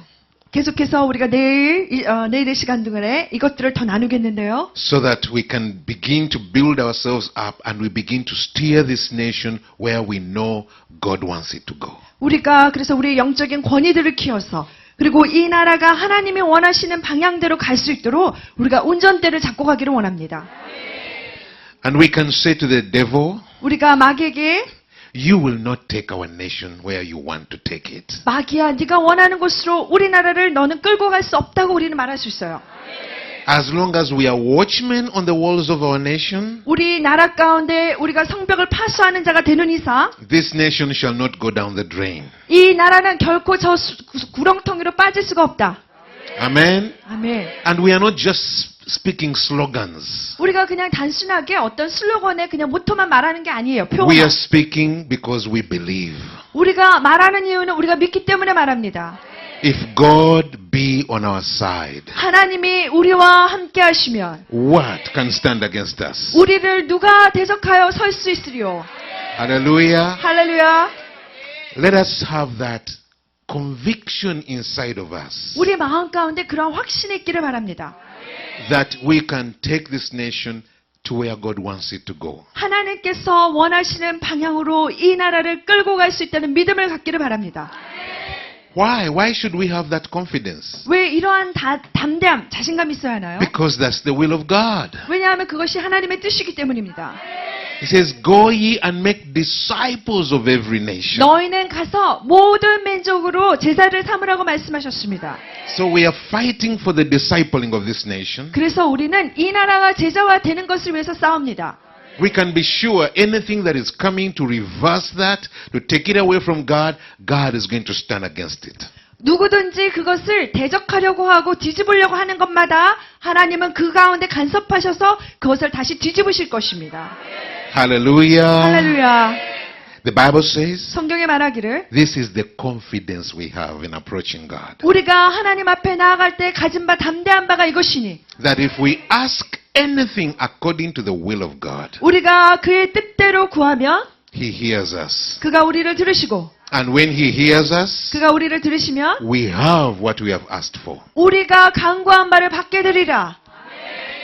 계속해서 우리가 내일의 시간 동안에 이것들을 더 나누겠는데요. so that we can begin to build ourselves up and we begin to steer this nation where we know God wants it to go. 우리가 그래서 우리의 영적인 권위들을 키워서 그리고 이 나라가 하나님이 원하시는 방향대로 갈 수 있도록 우리가 운전대를 잡고 가기를 원합니다. And we can say to the devil, 우리가 마귀에게 you will not take our nation where you want to take it. 마귀야 네가 원하는 곳으로 우리나라를 너는 끌고 갈 수 없다고 우리는 말할 수 있어요. As long as we are watchmen on the walls of our nation, 우리 나라 가운데 우리가 성벽을 파수하는 자가 되는 이상 this nation shall not go down the drain. 이 나라는 결코 저 구렁텅이로 빠질 수가 없다. Amen. 아멘. And we are not just speaking slogans. 우리가 그냥 단순하게 어떤 슬로건에 그냥 모토만 말하는 게 아니에요. We 표현. are speaking because we believe. 우리가 말하는 이유는 우리가 믿기 때문에 말합니다. If God be on our side, 하나님이 우리와 함께 하시면 what can stand against us? 우리를 누가 대적하여 설 수 있으리요. Hallelujah. 할렐루야. Let us have that conviction inside of us 우리 마음 가운데 그런 확신이 있기를 바랍니다. that we can take this nation to where God wants it to go. 하나님께서 원하시는 방향으로 이 나라를 끌고 갈 수 있다는 믿음을 갖기를 바랍니다. Why? Why should we have that confidence? 왜 이러한 담대함, 자신감이 있어야 하나요? Because that's the will of God. 왜냐하면 그것이 하나님의 뜻이기 때문입니다. He says, go ye and make disciples of every nation. 너희는 가서 모든 민족으로 제자를 삼으라고 말씀하셨습니다. So we are fighting for the discipling of this nation. 그래서 우리는 이 나라가 제자화 되는 것을 위해서 싸웁니다. We can be sure anything that is coming to reverse that, to take it away from God, God is going to stand against it. 누구든지 그것을 대적하려고 하고 뒤집으려고 하는 것마다 하나님은 그 가운데 간섭하셔서 그것을 다시 뒤집으실 것입니다. Hallelujah. 할렐루야. The Bible says, 성경에 말하기를 this is the confidence we have in approaching God. 우리가 하나님 앞에 나아갈 때 가진 바 담대한 바가 이것이니 That if we ask anything according to the will of God, 우리가 그의 뜻대로 구하면 He hears us. 그가 우리를 들으시고 And when He hears us, 그가 우리를 들으시면 we have what we have asked for. 우리가 간구한 바를 받게 되리라.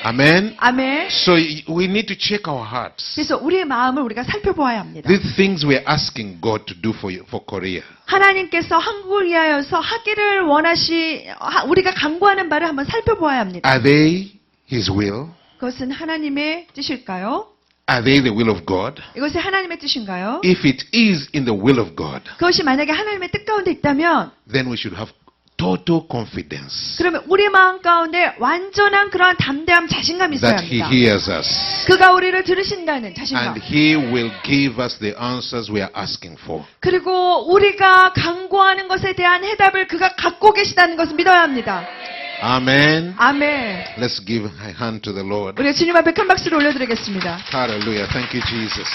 Amen? 아멘. So we need to check our hearts. 그래서 우리의 마음을 우리가 살펴보아야 합니다. These things we're asking God to do for Korea. 하나님께서 한국을 위하여서 하기를 우리가 간구하는 바를 한번 살펴보아야 합니다. Are they His will? 그것은 하나님의 뜻일까요? Are they the will of God? 이것이 하나님의 뜻인가요? If it is in the will of God, 그것이 만약에 하나님의 뜻 가운데 있다면 then we should have total confidence 그러면 우리 마음 가운데 완전한 그러한 담대함, 자신감이 있어야 that He 합니다. hears us. 그가 우리를 들으신다는 자신감. And He will give us the answers we are asking for. 그리고 우리가 간구하는 것에 대한 해답을 그가 갖고 계시다는 것을 믿어야 합니다. Amen. 아멘. Let's give a hand to the Lord. 우리가 주님 앞에 큰 박수를 올려드리겠습니다. Hallelujah. Thank you, Jesus.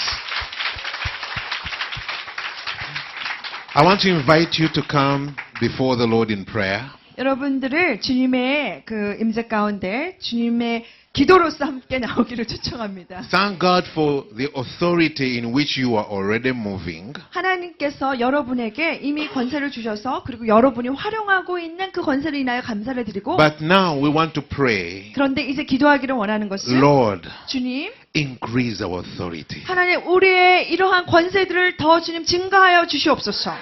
I want to invite you to come before the Lord in prayer. 여러분들을 주님의 그 임재 가운데 주님의 기도로서 함께 나오기를 초청합니다. Thank God for the authority in which you are already moving. 하나님께서 여러분에게 이미 권세를 주셔서 그리고 여러분이 활용하고 있는 그 권세를 인하여 감사를 드리고 But now we want to pray, 그런데 이제 기도하기를 원하는 것은 Lord, 주님, increase our authority. 하나님 우리의 이러한 권세들을 더 주님 증가하여 주시옵소서.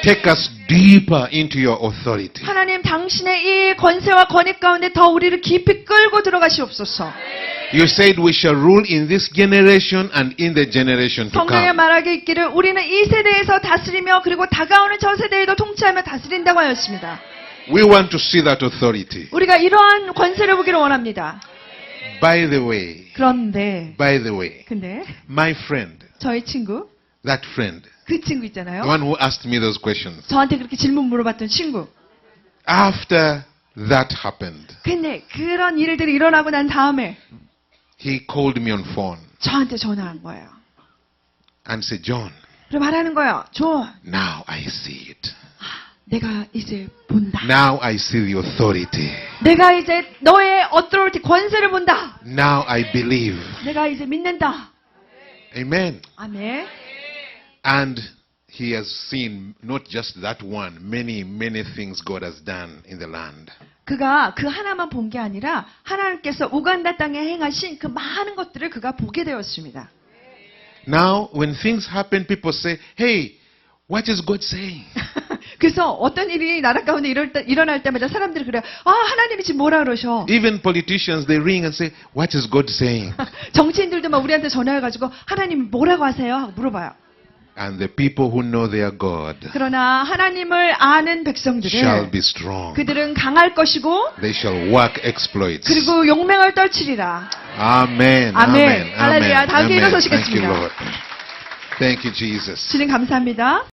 Take us deeper into your authority. 하나님 당신의 이 권세와 권위 가운데 더 우리를 깊이 끌고 들어가시옵소서. You said we shall rule in this generation and in the generation to 성경에 come. 말하기 있기를 우리는 이 세대에서 다스리며 그리고 다가오는 저 세대에도 통치하며 다스린다고 하였습니다. We want to see that authority. 우리가 이러한 권세를 보기를 원합니다. By the way, 그런데 근데 my friend, 저희 친구, that friend, 그 친구 the 있잖아요. one who asked me those questions, 저한테 그렇게 질문 물어봤던 친구. after that happened, 근데 그런 일들이 일어나고 난 다음에 he called me on phone 저한테 전화한 거예요. and said, John, 그리고 말하는 거예요. 존, now I see it. 내가 이제 본다. Now I see the authority. 내가 이제 너의 authority, 권세를 본다. Now I believe. 내가 이제 믿는다. Amen. 아멘. And he has seen not just that one, many things God has done in the land. 그가 그 하나만 본 게 아니라 하나님께서 우간다 땅에 행하신 그 많은 것들을 그가 보게 되었습니다. Now, when things happen, people say, hey, what is God saying? 그래서 어떤 일이 나라 가운데 일어날 때마다 사람들이 그래요. 아, 하나님이 지금 뭐라 그러셔? Even politicians, they ring and say, what is God saying? 정치인들도 막 우리한테 전화해가지고 하나님 뭐라고 하세요? 하고 물어봐요. And the people who know their God 그러나 하나님을 아는 shall 백성들은 be strong. 그들은 강할 것이고 They shall work exploits. 그리고 용맹을 떨치리라. Amen. 아멘. 할렐루야. 다 함께 Amen. Thank you, 일어서시겠습니다. Lord. Thank you, Jesus. 주님 감사합니다.